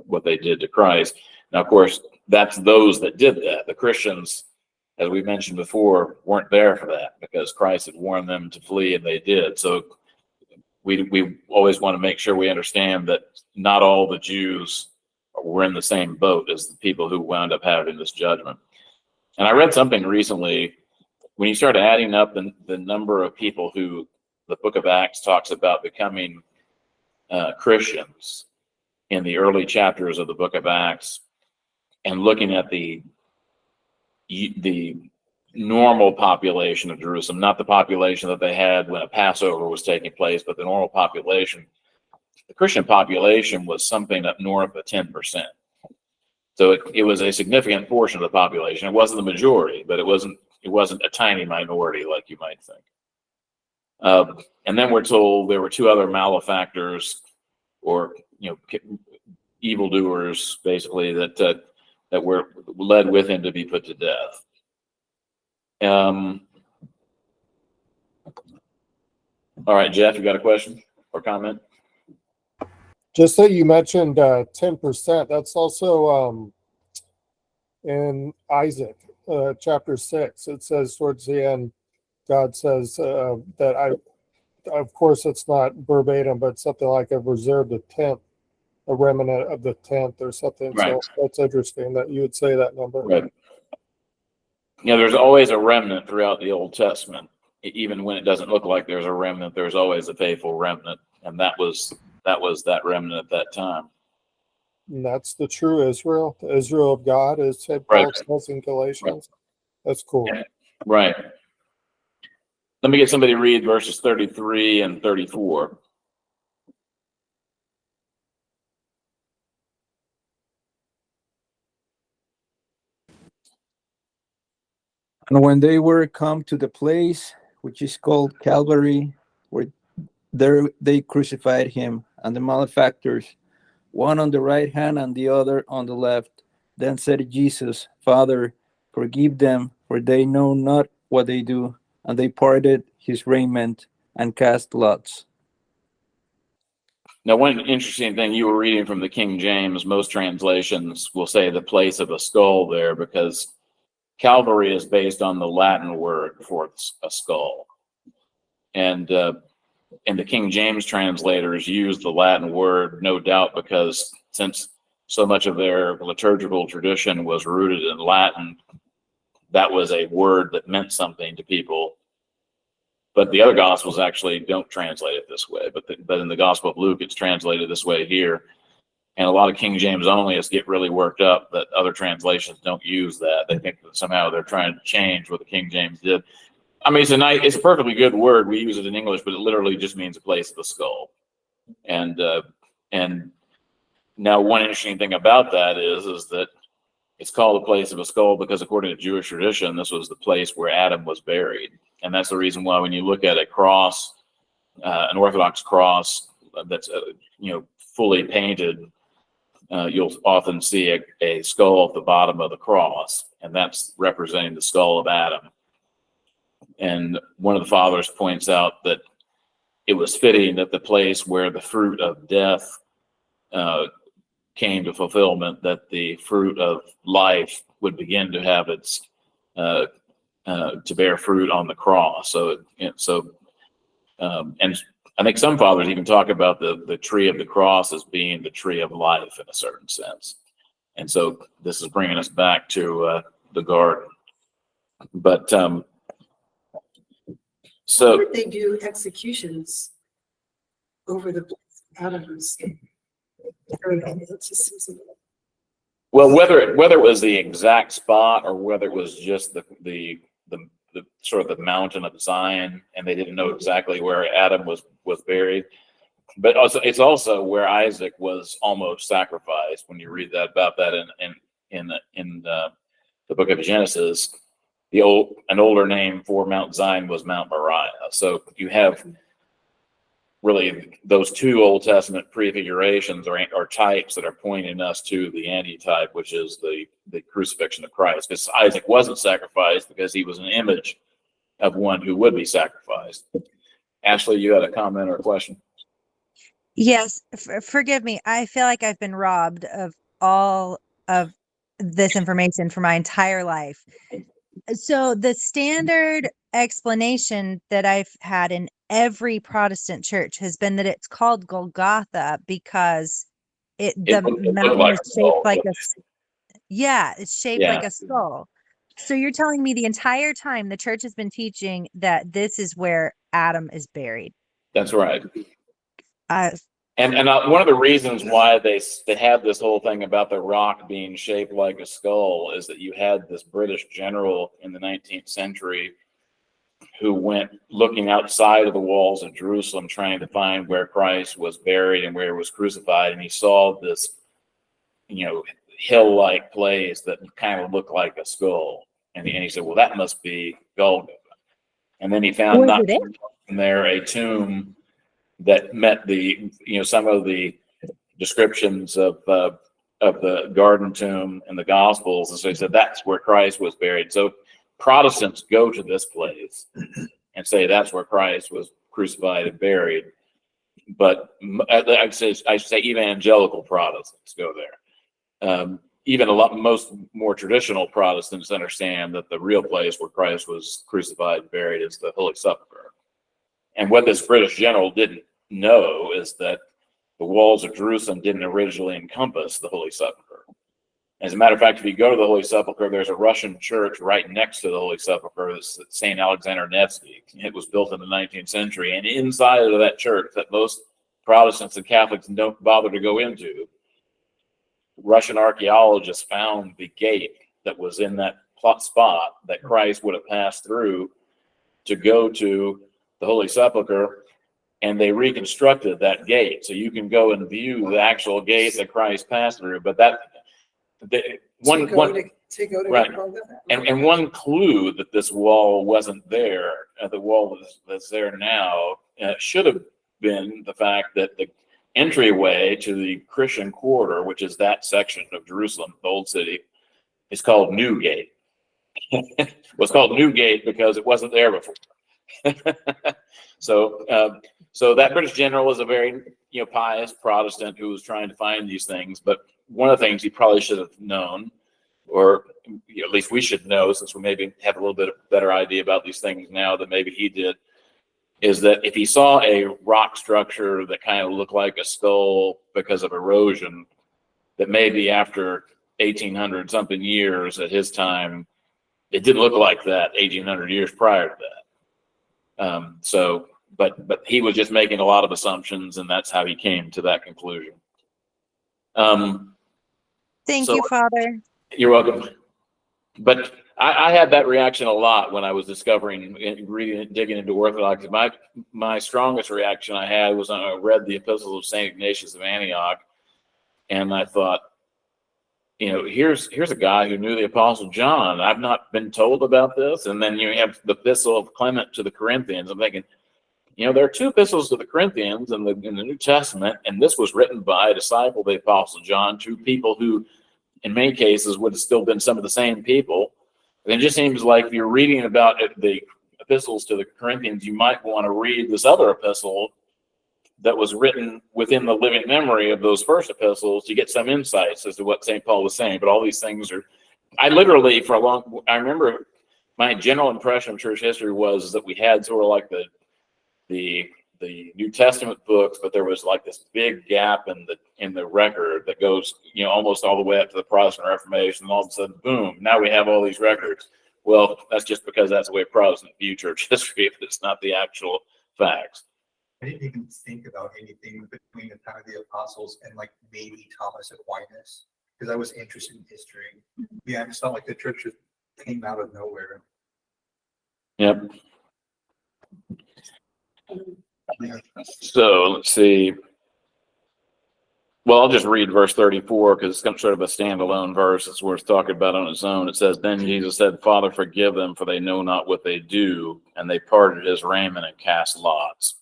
Speaker 1: what they did to Christ. Now, of course, that's those that did that. The Christians, as we mentioned before, weren't there for that because Christ had warned them to flee, and they did. So we always want to make sure we understand that not all the Jews were in the same boat as the people who wound up having this judgment. And I read something recently, when you start adding up the number of people who the book of Acts talks about becoming Christians in the early chapters of the book of Acts, and looking at the normal population of Jerusalem, not the population that they had when a Passover was taking place, but the normal population, the Christian population was something up north of 10%. So it was a significant portion of the population. It wasn't the majority, but it wasn't a tiny minority like you might think. And then we're told there were two other malefactors, or evildoers, basically, that were led with him to be put to death. All right, Jeff, you got a question or comment?
Speaker 5: Just that you mentioned 10%. That's also in Isaac, chapter 6. It says towards the end, God says that of course, it's not verbatim, but something like I've reserved a tenth, a remnant of the tenth or something.
Speaker 1: Right.
Speaker 5: So that's interesting that you would say that number.
Speaker 1: Right. You know, there's always a remnant throughout the Old Testament. Even when it doesn't look like there's a remnant, there's always a faithful remnant. And that was that remnant at that time.
Speaker 5: And that's the true Israel, the Israel of God, as St.
Speaker 1: Right.
Speaker 5: Paul says in Galatians. That's cool.
Speaker 1: Yeah. Right. Let me get somebody to read verses 33 and 34.
Speaker 3: And when they were come to the place which is called Calvary, where there they crucified him and the malefactors, one on the right hand and the other on the left. Then said Jesus, Father, forgive them, for they know not what they do. And they parted his raiment and cast lots.
Speaker 1: Now, one interesting thing, you were reading from the King James, most translations will say the place of a skull there, because Calvary is based on the Latin word for a skull. And the King James translators use the Latin word, no doubt, because since so much of their liturgical tradition was rooted in Latin, that was a word that meant something to people. But the other Gospels actually don't translate it this way. But in the Gospel of Luke, it's translated this way here. And a lot of King James onlyists get really worked up that other translations don't use that. They think that somehow they're trying to change what the King James did. I mean, it's a perfectly good word. We use it in English, but it literally just means a place of the skull. And now one interesting thing about that is that it's called a place of a skull because according to Jewish tradition, this was the place where Adam was buried. And that's the reason why when you look at a cross, an Orthodox cross that's fully painted, you'll often see a skull at the bottom of the cross, and that's representing the skull of Adam. And one of the fathers points out that it was fitting that the place where the fruit of death came to fulfillment, that the fruit of life would begin to have its to bear fruit on the cross. And I think some fathers even talk about the tree of the cross as being the tree of life in a certain sense. And so this is bringing us back to the garden. But
Speaker 4: Why
Speaker 1: so
Speaker 4: would they do executions over the place of Adam's?
Speaker 1: well, whether it was the exact spot or whether it was just the sort of the mountain of Zion, and they didn't know exactly where Adam was buried. But also, it's also where Isaac was almost sacrificed. When you read about that in the book of Genesis, an older name for Mount Zion was Mount Moriah. So you have really those two Old Testament prefigurations are types that are pointing us to the antitype, which is the crucifixion of Christ. Because Isaac wasn't sacrificed because he was an image of one who would be sacrificed. Ashley, you had a comment or a question?
Speaker 6: Yes, forgive me. I feel like I've been robbed of all of this information for my entire life. So the standard explanation that I've had in every Protestant church has been that it's called Golgotha because the mountain
Speaker 1: like
Speaker 6: is shaped like it's shaped like a skull. So you're telling me the entire time the church has been teaching that this is where Adam is buried.
Speaker 1: That's right.
Speaker 6: And
Speaker 1: one of the reasons why they had this whole thing about the rock being shaped like a skull is that you had this British general in the 19th century who went looking outside of the walls of Jerusalem trying to find where Christ was buried and where he was crucified, and he saw this, hill-like place that kind of looked like a skull, and he said, "Well, that must be Golgotha." And then he found not there a tomb that met some of the descriptions of the garden tomb in the Gospels, and so he said that's where Christ was buried. So Protestants go to this place and say that's where Christ was crucified and buried, but I should say evangelical Protestants go there. Even most more traditional Protestants understand that the real place where Christ was crucified and buried is the Holy Sepulchre. And what this British general didn't know is that the walls of Jerusalem didn't originally encompass the Holy Sepulchre. As a matter of fact, if you go to the Holy Sepulchre, there's a Russian church right next to the Holy Sepulchre. It's St. Alexander Nevsky. It was built in the 19th century. And inside of that church that most Protestants and Catholics don't bother to go into, Russian archaeologists found the gate that was in that plot spot that Christ would have passed through to go to the Holy Sepulchre, and they reconstructed that gate. So you can go and view the actual gate that Christ passed through. But that one right. And one clue that this wall wasn't there, the wall that's there now, should have been the fact that the entryway to the Christian quarter, which is that section of Jerusalem, the old city, is called New Gate. It was called New Gate because it wasn't there before. So that British general was a very pious Protestant who was trying to find these things. But one of the things he probably should have known, or at least we should know, since we maybe have a little bit of better idea about these things now than maybe he did, is that if he saw a rock structure that kind of looked like a skull because of erosion, that maybe after 1800 something years at his time, it didn't look like that 1800 years prior to that. But he was just making a lot of assumptions, and that's how he came to that conclusion.
Speaker 6: Thank you, Father.
Speaker 1: You're welcome. But I had that reaction a lot when I was discovering, reading, digging into Orthodoxy. My strongest reaction I had was when I read the epistles of St. Ignatius of Antioch, and I thought, here's a guy who knew the Apostle John. I've not been told about this. And then you have the epistle of Clement to the Corinthians. I'm thinking, there are two epistles to the Corinthians in the New Testament, and this was written by a disciple of the Apostle John, two people who, in many cases, would have still been some of the same people. And it just seems like if you're reading about the epistles to the Corinthians, you might want to read this other epistle that was written within the living memory of those first epistles to get some insights as to what St. Paul was saying. But all these things I remember my general impression of church history was that we had sort of like the New Testament books, but there was like this big gap in the record that goes, almost all the way up to the Protestant Reformation, and all of a sudden, boom, now we have all these records. Well, that's just because that's the way Protestant view church history, but it's not the actual facts.
Speaker 2: I didn't even think about anything between the time of the apostles and maybe Thomas Aquinas, because I was interested in history. Yeah, it's not like the church just came out of nowhere.
Speaker 1: Yep. So let's see. Well, I'll just read verse 34 because it's sort of a standalone verse. It's worth talking about on its own. It says, "Then Jesus said, 'Father, forgive them, for they know not what they do.' And they parted his raiment and cast lots."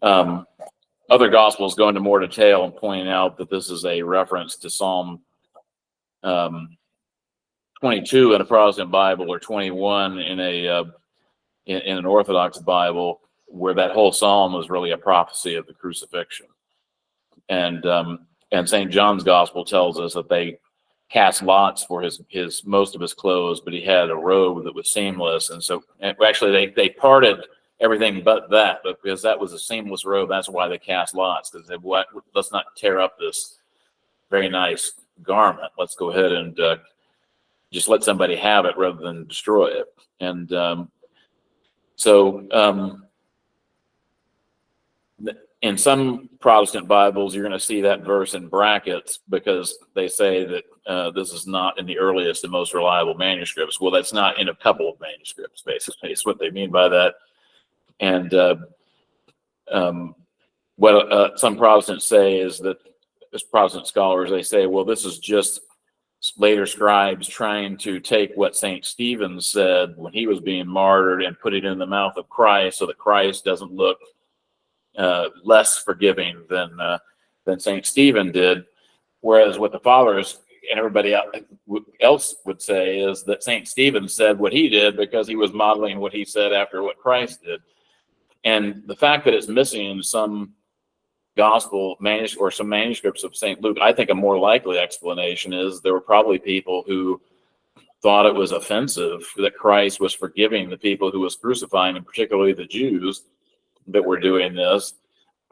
Speaker 1: Other Gospels go into more detail and point out that this is a reference to Psalm 22 in a Protestant Bible, or 21 in an Orthodox Bible, where that whole psalm was really a prophecy of the crucifixion. And St. John's Gospel tells us that they cast lots for his most of his clothes, but he had a robe that was seamless, and so actually they parted everything but that, but because that was a seamless robe, that's why they cast lots, because let's not tear up this very nice garment. Let's go ahead and just let somebody have it rather than destroy it. And in some Protestant Bibles, you're going to see that verse in brackets because they say that this is not in the earliest and most reliable manuscripts. Well, that's not in a couple of manuscripts, basically. It's what they mean by that. And what some Protestants say is that, as Protestant scholars, they say, well, this is just later scribes trying to take what St. Stephen said when he was being martyred and put it in the mouth of Christ so that Christ doesn't look less forgiving than St. Stephen did. Whereas what the fathers and everybody else would say is that St. Stephen said what he did because he was modeling what he said after what Christ did. And the fact that it's missing in some gospel manuscript or some manuscripts of St. Luke, I think a more likely explanation is there were probably people who thought it was offensive that Christ was forgiving the people who was crucifying, and particularly the Jews that were doing this.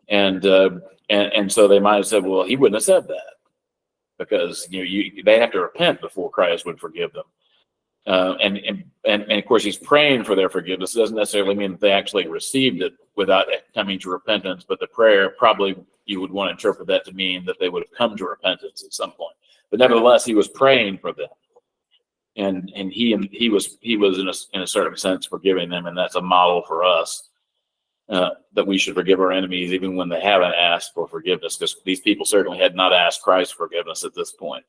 Speaker 1: And so they might have said, well, he wouldn't have said that. because they have to repent before Christ would forgive them. And of course, he's praying for their forgiveness. It doesn't necessarily mean that they actually received it without coming to repentance, but the prayer, probably you would want to interpret that to mean that they would have come to repentance at some point. But nevertheless, he was praying for them, and he was in a certain sense forgiving them, and that's a model for us, that we should forgive our enemies even when they haven't asked for forgiveness, because these people certainly had not asked Christ forgiveness at this point.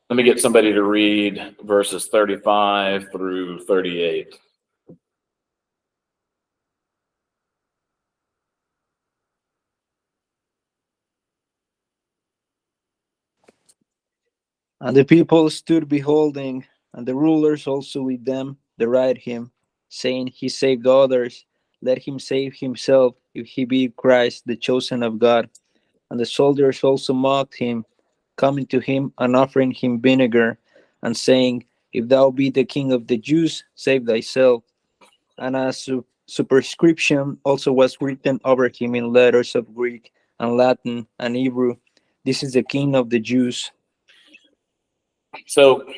Speaker 1: Let me get somebody to read verses 35 through 38.
Speaker 3: And the people stood beholding, and the rulers also with them derided him, saying, He saved others, let him save himself, if he be Christ, the chosen of God. And the soldiers also mocked him, coming to him and offering him vinegar, and saying, If thou be the king of the Jews, save thyself. And a superscription also was written over him in letters of Greek and Latin and Hebrew, This is the king of the Jews.
Speaker 1: So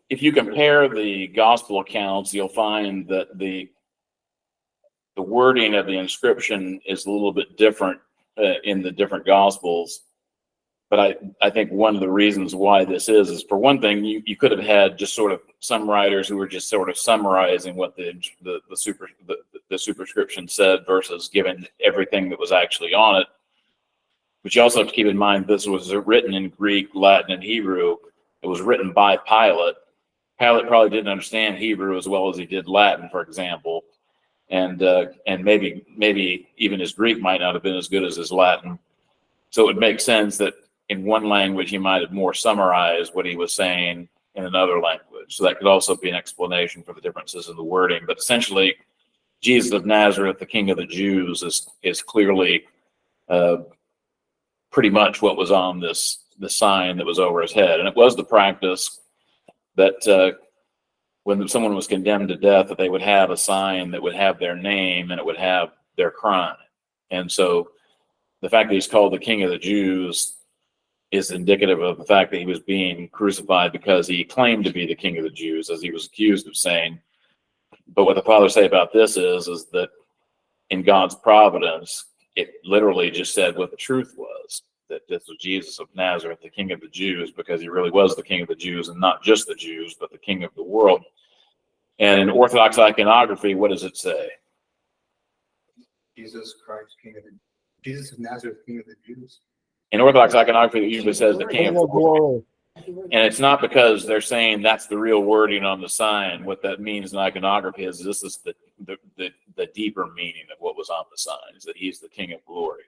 Speaker 1: if you compare the gospel accounts, you'll find that the wording of the inscription is a little bit different in the different gospels. But I think one of the reasons why this is for one thing, you could have had just sort of some writers who were just sort of summarizing what the superscription said versus giving everything that was actually on it. But you also have to keep in mind this was written in Greek, Latin, and Hebrew. It was written by Pilate. Pilate probably didn't understand Hebrew as well as he did Latin, for example, and maybe even his Greek might not have been as good as his Latin. So it would make sense that in one language he might have more summarized what he was saying in another language. So that could also be an explanation for the differences in the wording. But essentially, Jesus of Nazareth, the King of the Jews, is clearly pretty much what was on the sign that was over his head. And it was the practice that when someone was condemned to death, that they would have a sign that would have their name and it would have their crime. And so the fact that he's called the King of the Jews is indicative of the fact that he was being crucified because he claimed to be the King of the Jews, as he was accused of saying. But what the fathers say about this is that in God's providence, it literally just said what the truth was, that this was Jesus of Nazareth, the King of the Jews, because he really was the King of the Jews, and not just the Jews, but the King of the world. And in Orthodox iconography, what does it say?
Speaker 2: Jesus Christ, Jesus of Nazareth, King of the Jews.
Speaker 1: In Orthodox iconography, it usually says the King of the world.
Speaker 5: Glory.
Speaker 1: And it's not because they're saying that's the real wording on the sign. What that means in iconography is this is the deeper meaning of what was on the sign, is that he's the King of glory.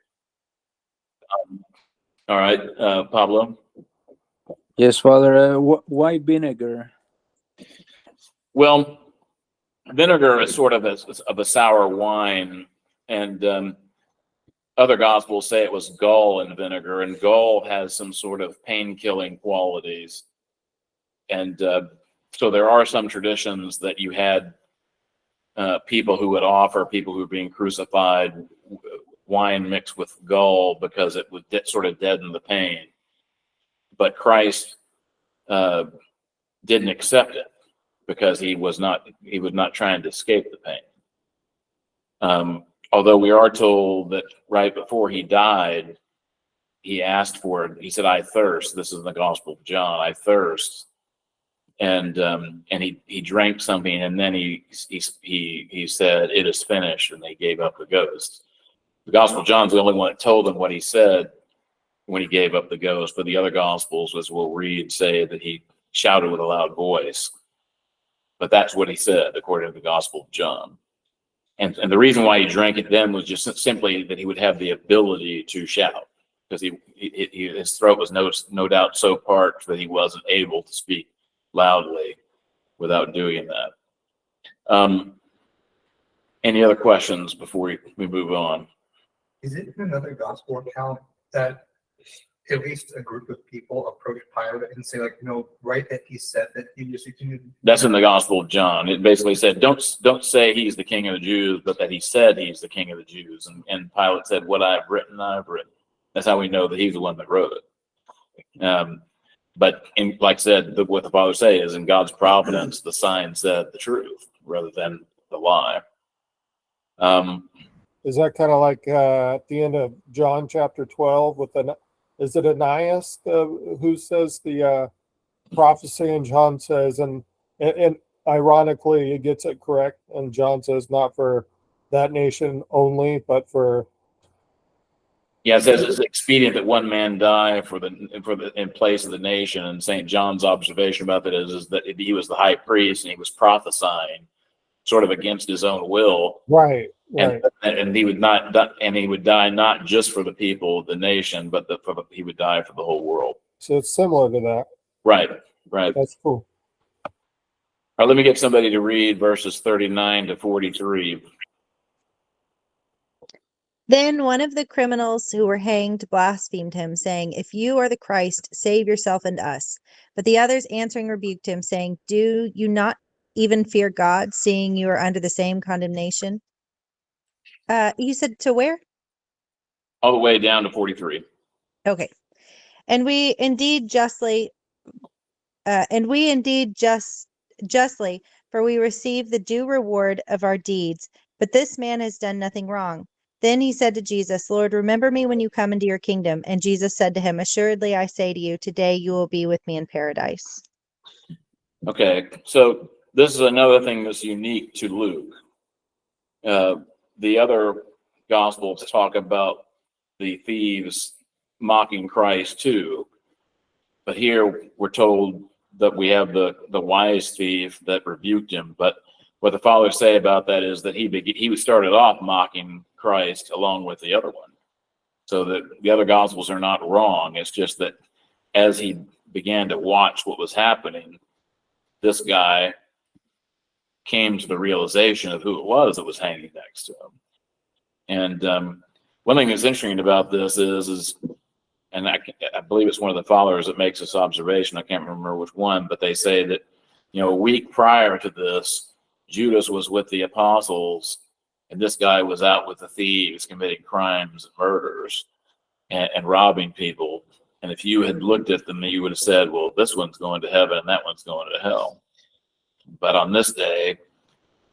Speaker 1: All right, Pablo.
Speaker 3: Yes, Father. Why vinegar?
Speaker 1: Well, vinegar is sort of a sour wine, and other gospels say it was gall and vinegar, and gall has some sort of pain-killing qualities. And so there are some traditions that you had people who would offer people who were being crucified wine mixed with gall because it would sort of deaden the pain. But Christ didn't accept it because he was not trying to escape the pain. Although we are told that right before he died, he asked for it. He said, "I thirst." This is in the Gospel of John. "I thirst," and he drank something, and then he said, "It is finished," and they gave up the ghost. The Gospel of John's the only one that told them what he said when he gave up the ghost, but the other Gospels, as we'll read, say that he shouted with a loud voice. But that's what he said, according to the Gospel of John. And the reason why he drank it then was just simply that he would have the ability to shout, because his throat was no doubt so parched that he wasn't able to speak loudly without doing that. Any other questions before we move on?
Speaker 2: Is it in another gospel account that at least a group of people approach Pilate and say, like, no, right, that he said that he was the king of
Speaker 1: That's in the Gospel of John. It basically said, don't say he's the king of the Jews, but that he said he's the king of the Jews. And Pilate said, what I've written, I've written. That's how we know that he's the one that wrote it. But like I said, what the Father say is in God's providence, the sign said the truth rather than the lie.
Speaker 5: Is that kind of like at the end of John chapter 12 with is it Ananias who says the prophecy, and John says, and ironically he gets it correct, and John says not for that nation only, but for.
Speaker 1: Yeah, it says it's expedient that one man die in place of the nation. And St. John's observation about that is that he was the high priest and he was prophesying sort of against his own will.
Speaker 5: Right.
Speaker 1: And he would die not just for the people of the nation, but he would die for the whole world.
Speaker 5: So it's similar to that.
Speaker 1: Right.
Speaker 5: That's cool.
Speaker 1: All right, let me get somebody to read verses 39 to 43.
Speaker 6: Then one of the criminals who were hanged blasphemed him, saying, "If you are the Christ, save yourself and us." But the others answering rebuked him, saying, "Do you not even fear God, seeing you are under the same condemnation?" You said to where?
Speaker 1: All the way down to 43.
Speaker 6: Okay. And we indeed justly, for we receive the due reward of our deeds. But this man has done nothing wrong. Then he said to Jesus, "Lord, remember me when you come into your kingdom." And Jesus said to him, "Assuredly, I say to you, today you will be with me in paradise."
Speaker 1: Okay, so this is another thing that's unique to Luke. The other Gospels talk about the thieves mocking Christ too, but here we're told that we have the wise thief that rebuked him. But what the fathers say about that is that he started off mocking Christ along with the other one. So that the other Gospels are not wrong. It's just that as he began to watch what was happening, this guy came to the realization of who it was that was hanging next to him. And one thing that's interesting about this is and I believe it's one of the fathers that makes this observation. I can't remember which one, but they say that, a week prior to this, Judas was with the apostles, and this guy was out with the thieves committing crimes and murders and robbing people. And if you had looked at them, you would have said, well, this one's going to heaven and that one's going to hell. But on this day,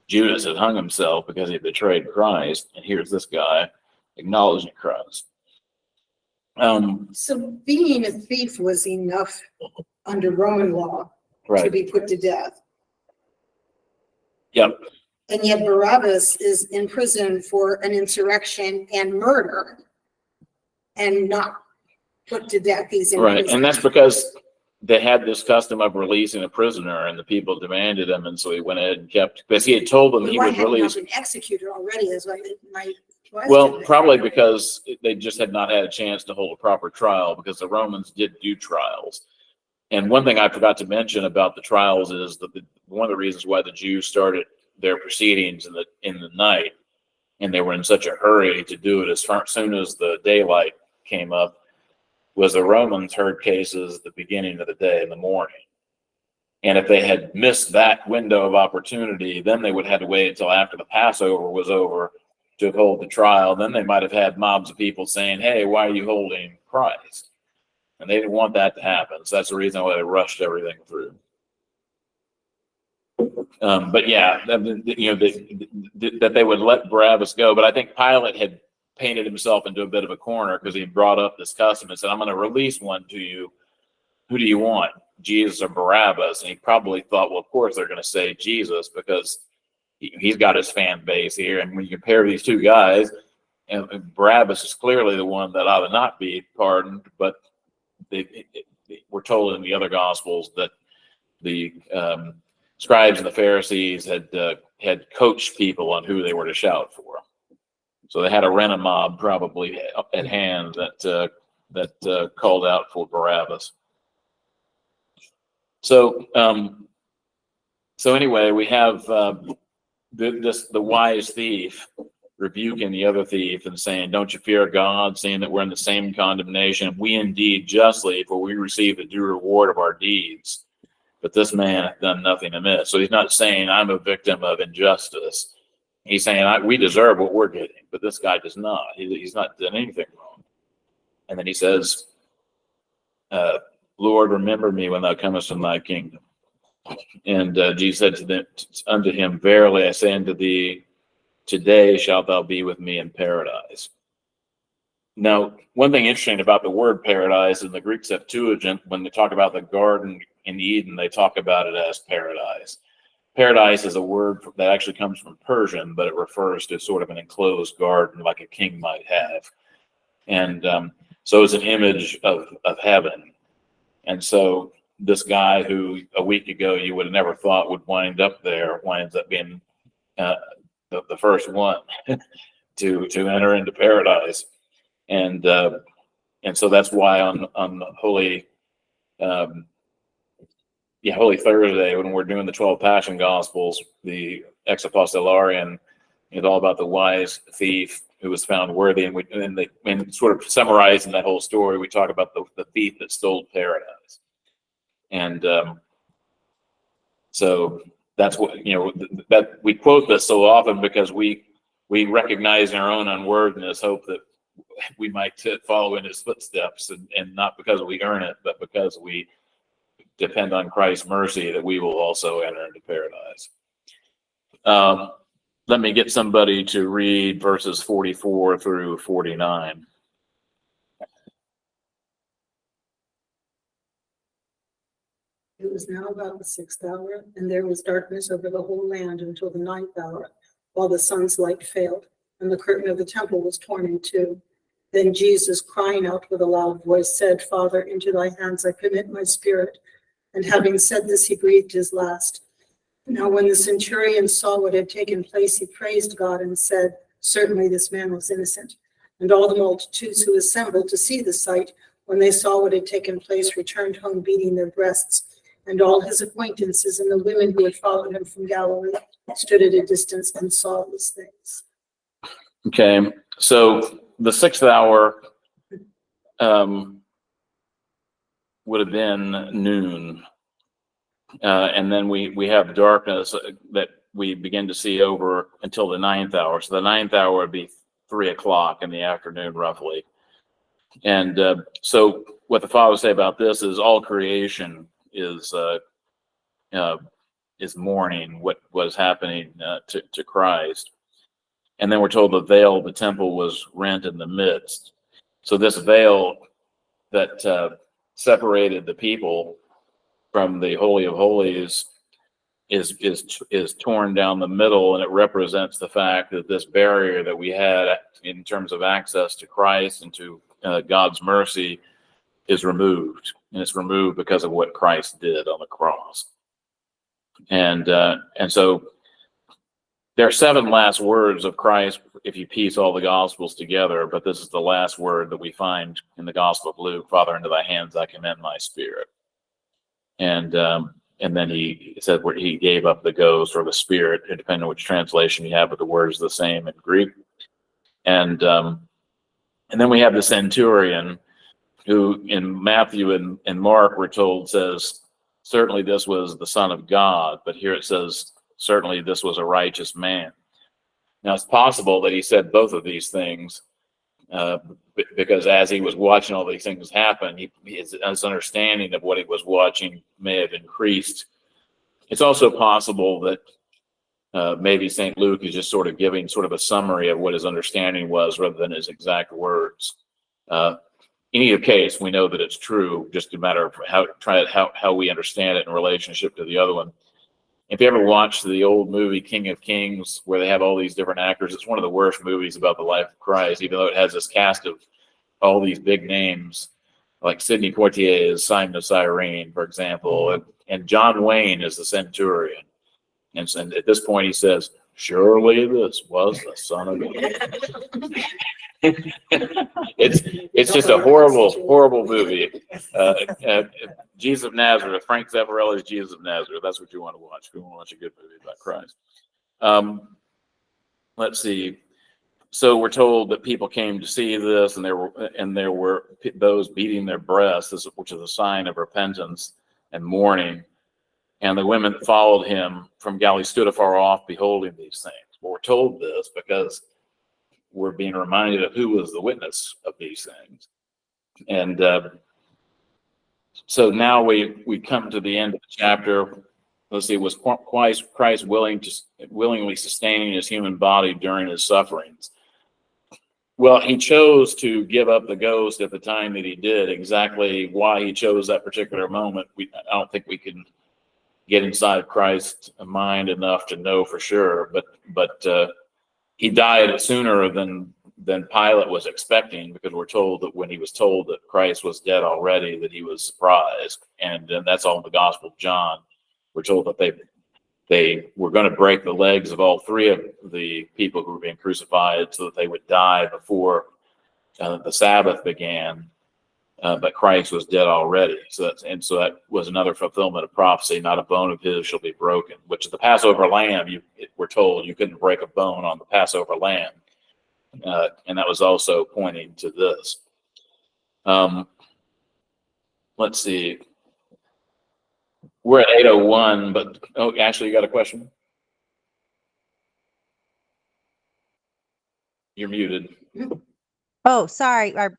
Speaker 1: Judas had hung himself because he betrayed Christ, and here's this guy acknowledging Christ.
Speaker 4: So being a thief was enough under Roman law to
Speaker 1: Right.
Speaker 4: be put to death.
Speaker 1: Yep.
Speaker 4: And yet Barabbas is in prison for an insurrection and murder and not put to death. He's in
Speaker 1: Right.
Speaker 4: prison.
Speaker 1: And that's because they had this custom of releasing a prisoner, and the people demanded him, and so he went ahead and kept, because he had told them he
Speaker 4: Why
Speaker 1: would
Speaker 4: hadn't
Speaker 1: release.
Speaker 4: been executed already is my question.
Speaker 1: Well, probably because they just had not had a chance to hold a proper trial, because the Romans did do trials. And one thing I forgot to mention about the trials is that one of the reasons why the Jews started their proceedings in the night, and they were in such a hurry to do it as soon as the daylight came up, was the Romans heard cases at the beginning of the day in the morning. And if they had missed that window of opportunity, then they would have to wait until after the Passover was over to hold the trial. Then they might have had mobs of people saying, "Hey, why are you holding Christ?" And they didn't want that to happen. So that's the reason why they rushed everything through. But yeah, that they would let Barabbas go. But I think Pilate had painted himself into a bit of a corner because he brought up this custom and said, "I'm going to release one to you. Who do you want, Jesus or Barabbas?" And he probably thought, well, of course they're going to say Jesus, because he's got his fan base here. And when you compare these two guys, and Barabbas is clearly the one that ought to not be pardoned, but we're told in the other Gospels that the scribes and the Pharisees had coached people on who they were to shout for. So they had a rent-a-mob probably at hand that called out for Barabbas. So anyway, we have the wise thief rebuking the other thief and saying, "Don't you fear God, seeing that we're in the same condemnation? We indeed justly, for we receive the due reward of our deeds. But this man hath done nothing amiss." So he's not saying I'm a victim of injustice. He's saying we deserve what we're getting, but this guy does not. He's not done anything wrong. And then he says, "Lord, remember me when thou comest in thy kingdom." And Jesus said unto him, "Verily I say unto thee, today shalt thou be with me in paradise." Now, one thing interesting about the word paradise in the Greek Septuagint, when they talk about the garden in Eden, they talk about it as paradise. Paradise is a word that actually comes from Persian, but it refers to sort of an enclosed garden like a king might have. And so it's an image of heaven. And so this guy who a week ago you would have never thought would wind up there winds up being the first one to enter into paradise. And so that's why on Holy Thursday, when we're doing the 12 Passion Gospels, the Ex Apostolarian is all about the wise thief who was found worthy, and sort of summarizing that whole story, we talk about the thief that stole paradise. And so that's what, that we quote this so often because we recognize in our own unworthiness, hope that we might follow in his footsteps, and not because we earn it, but because we depend on Christ's mercy, that we will also enter into paradise. Let me get somebody to read verses 44 through 49.
Speaker 4: It was now about the 6th hour, and there was darkness over the whole land until the 9th hour, while the sun's light failed, and the curtain of the temple was torn in two. Then Jesus, crying out with a loud voice, said, "Father, into thy hands I commit my spirit." And having said this, he breathed his last. Now when the centurion saw what had taken place, he praised God and said, "Certainly this man was innocent." And all the multitudes who assembled to see the sight, when they saw what had taken place, returned home beating their breasts. And all his acquaintances and the women who had followed him from Galilee stood at a distance and saw these things.
Speaker 1: Okay, so the 6th hour would have been noon. And then we have darkness that we begin to see over until the 9th hour. So the 9th hour would be 3 o'clock in the afternoon, roughly. And so what the Father say about this is all creation is mourning what was happening to Christ. And then we're told the veil of the temple was rent in the midst. So this veil that separated the people from the Holy of Holies is torn down the middle, and it represents the fact that this barrier that we had in terms of access to Christ and to God's mercy is removed, and it's removed because of what Christ did on the cross. And so there are 7 last words of Christ if you piece all the Gospels together, but this is the last word that we find in the Gospel of Luke: "Father, into thy hands I commend my spirit." And then he said where he gave up the ghost or the spirit, depending on which translation you have, but the word is the same in Greek. And then we have the centurion, who in Matthew and Mark we're told says, "Certainly this was the Son of God," but here it says, "Certainly this was a righteous man." Now it's possible that he said both of these things because as he was watching all these things happen, his understanding of what he was watching may have increased. It's also possible that maybe St. Luke is just sort of giving sort of a summary of what his understanding was rather than his exact words. In either case, we know that it's true, just a matter of how we understand it in relationship to the other one. If you ever watched the old movie King of Kings, where they have all these different actors, it's one of the worst movies about the life of Christ, even though it has this cast of all these big names, like Sidney Poitier is Simon of Cyrene, for example, and John Wayne is the centurion. And at this point he says, "Surely this was the Son of God." It's just a horrible movie. Jesus of Nazareth, Frank Zeffirelli's Jesus of Nazareth. That's what you want to watch if you want to watch a good movie about Christ. Let's see. So we're told that people came to see this, and there were those beating their breasts, which is a sign of repentance and mourning. And the women that followed him from Galilee stood afar off, beholding these things. Well, we're told this because we're being reminded of who was the witness of these things. And so now we come to the end of the chapter. Let's see, was Christ willingly sustaining his human body during his sufferings? Well, he chose to give up the ghost at the time that he did. Exactly why he chose that particular moment, I don't think we can get inside Christ's mind enough to know for sure. But he died sooner than Pilate was expecting, because we're told that when he was told that Christ was dead already, that he was surprised. And that's all in the Gospel of John. We're told that they were going to break the legs of all three of the people who were being crucified so that they would die before the Sabbath began. But Christ was dead already. So that was another fulfillment of prophecy. Not a bone of his shall be broken, which is the Passover lamb. We're told you couldn't break a bone on the Passover lamb. And that was also pointing to this. Let's see. We're at 8:01, but Ashley, you got a question? You're muted.
Speaker 6: Oh, sorry, our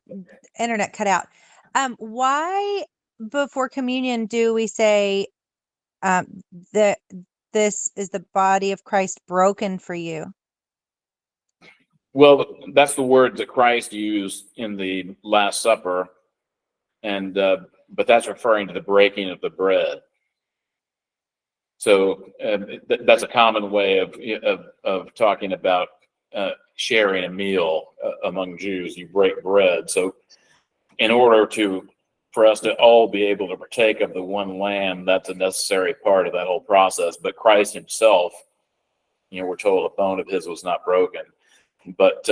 Speaker 6: internet cut out. Why before communion do we say that this is the body of Christ broken for you?
Speaker 1: Well, that's the word that Christ used in the Last Supper, and but that's referring to the breaking of the bread. So that's a common way of talking about sharing a meal among Jews. You break bread. So in order for us to all be able to partake of the one lamb, that's a necessary part of that whole process. But Christ himself, we're told a bone of his was not broken. But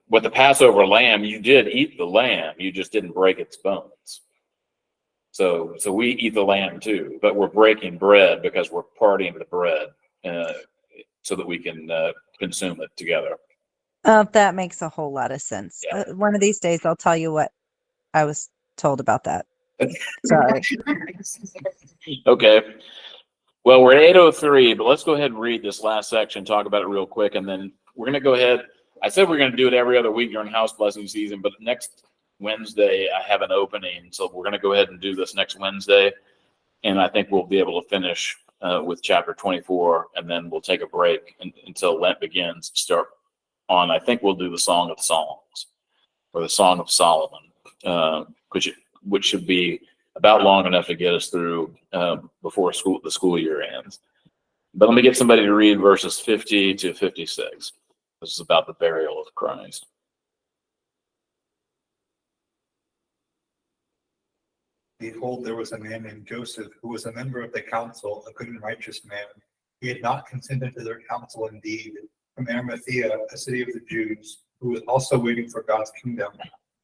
Speaker 1: with the Passover lamb, you did eat the lamb, you just didn't break its bones. So we eat the lamb too, but we're breaking bread because we're parting the bread so that we can consume it together.
Speaker 6: That makes a whole lot of sense.
Speaker 1: Yeah.
Speaker 6: One of these days, I'll tell you what I was told about that. Sorry.
Speaker 1: Okay. Well, we're at 8:03, but let's go ahead and read this last section, talk about it real quick, and then we're going to go ahead. I said we're going to do it every other week during house blessing season, but next Wednesday I have an opening, so we're going to go ahead and do this next Wednesday, and I think we'll be able to finish with chapter 24, and then we'll take a break until Lent begins. Start on, I think we'll do the Song of Songs or the Song of Solomon, which should be about long enough to get us through before the school year ends. But let me get somebody to read verses 50 to 56. This is about the burial of Christ.
Speaker 2: Behold, there was a man named Joseph, who was a member of the council, a good and righteous man. He had not consented to their counsel indeed, from Arimathea, a city of the Jews, who was also waiting for God's kingdom.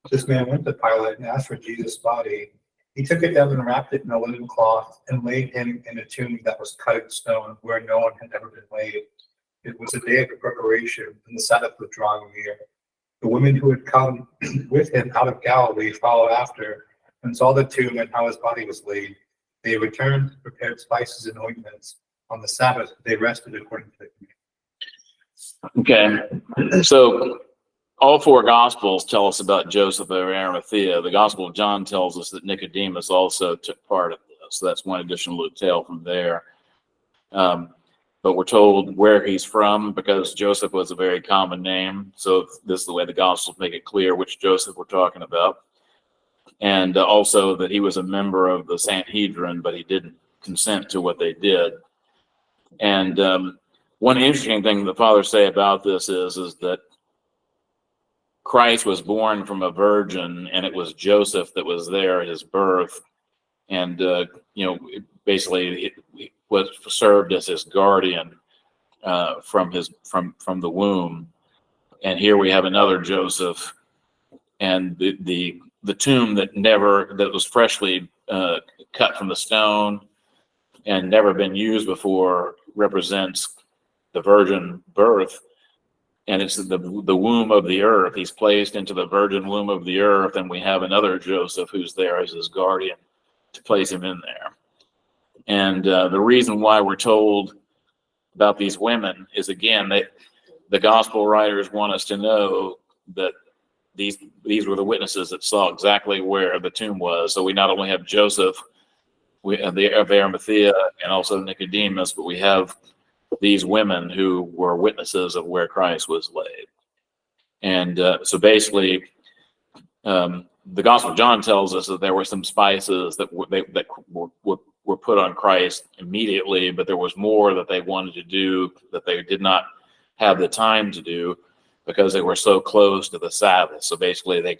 Speaker 2: This man went to Pilate and asked for Jesus' body. He took it down and wrapped it in a linen cloth and laid him in a tomb that was cut in stone, where no one had ever been laid. It was a day of preparation, and the Sabbath was drawing near. The women who had come with him out of Galilee followed after, and saw the tomb and how his body was laid. They returned, prepared spices and ointments. On the Sabbath, they rested according to the command.
Speaker 1: Okay, so all four Gospels tell us about Joseph of Arimathea. The Gospel of John tells us that Nicodemus also took part of this. So that's one additional detail from there. But we're told where he's from because Joseph was a very common name. So this is the way the Gospels make it clear which Joseph we're talking about. And also that he was a member of the Sanhedrin, but he didn't consent to what they did. And one interesting thing the fathers say about this is that Christ was born from a virgin, and it was Joseph that was there at his birth, and basically it was served as his guardian from the womb. And here we have another Joseph, and the tomb that was freshly cut from the stone and never been used before represents the virgin birth. and it's the womb of the earth. He's placed into the virgin womb of the earth, and we have another Joseph who's there as his guardian to place him in there. And the reason why we're told about these women is, again, the gospel writers want us to know that these were the witnesses that saw exactly where the tomb was. So we not only have Joseph of Arimathea and also Nicodemus, but we have these women who were witnesses of where Christ was laid. And so basically, the Gospel of John tells us that there were some spices that were put on Christ immediately, but there was more that they wanted to do that they did not have the time to do because they were so close to the Sabbath. So basically, they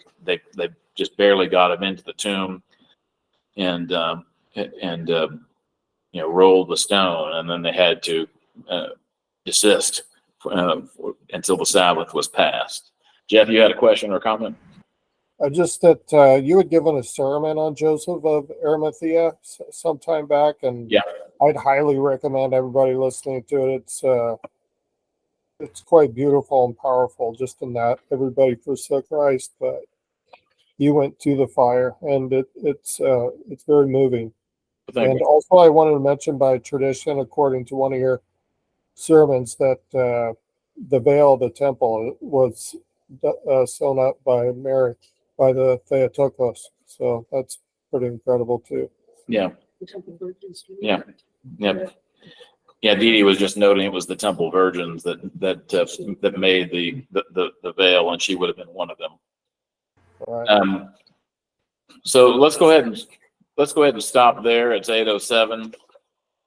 Speaker 1: just barely got him into the tomb, and rolled the stone, and then they had to desist until the Sabbath was passed. Jeff, you had a question or comment?
Speaker 5: Just that you had given a sermon on Joseph of Arimathea some time back, and
Speaker 1: Yeah.
Speaker 5: I'd highly recommend everybody listening to it. It's quite beautiful and powerful, just in that everybody forsook Christ, but he went to the fire, and it's very moving.
Speaker 1: Thank
Speaker 5: And
Speaker 1: you.
Speaker 5: also, I wanted to mention by tradition, according to one of your sermons, that the veil of the temple was sewn up by Mary, by the Theotokos. So that's pretty incredible too.
Speaker 1: Yeah. Yeah. Yeah. Yeah, Dee Dee was just noting it was the temple virgins that made the veil, and she would have been one of them.
Speaker 5: All right.
Speaker 1: So let's go ahead and stop there. It's 8:07.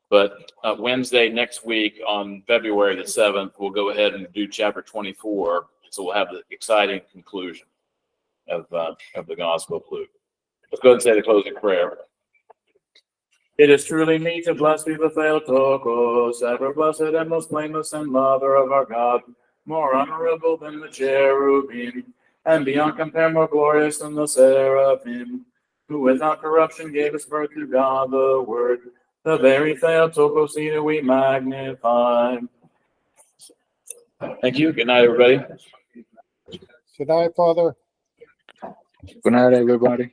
Speaker 1: But Wednesday next week on February the 7th, we'll go ahead and do chapter 24. So we'll have the exciting conclusion of the Gospel of Luke. Let's go ahead and say the closing prayer. It is truly meet to bless thee, the Theotokos, ever blessed and most blameless and mother of our God, more honorable than the cherubim, and beyond compare more glorious than the seraphim, who without corruption gave us birth to God the Word, the very Theotokos do we magnify. Thank you. Good night, everybody.
Speaker 5: Good night, Father.
Speaker 3: Good night, everybody.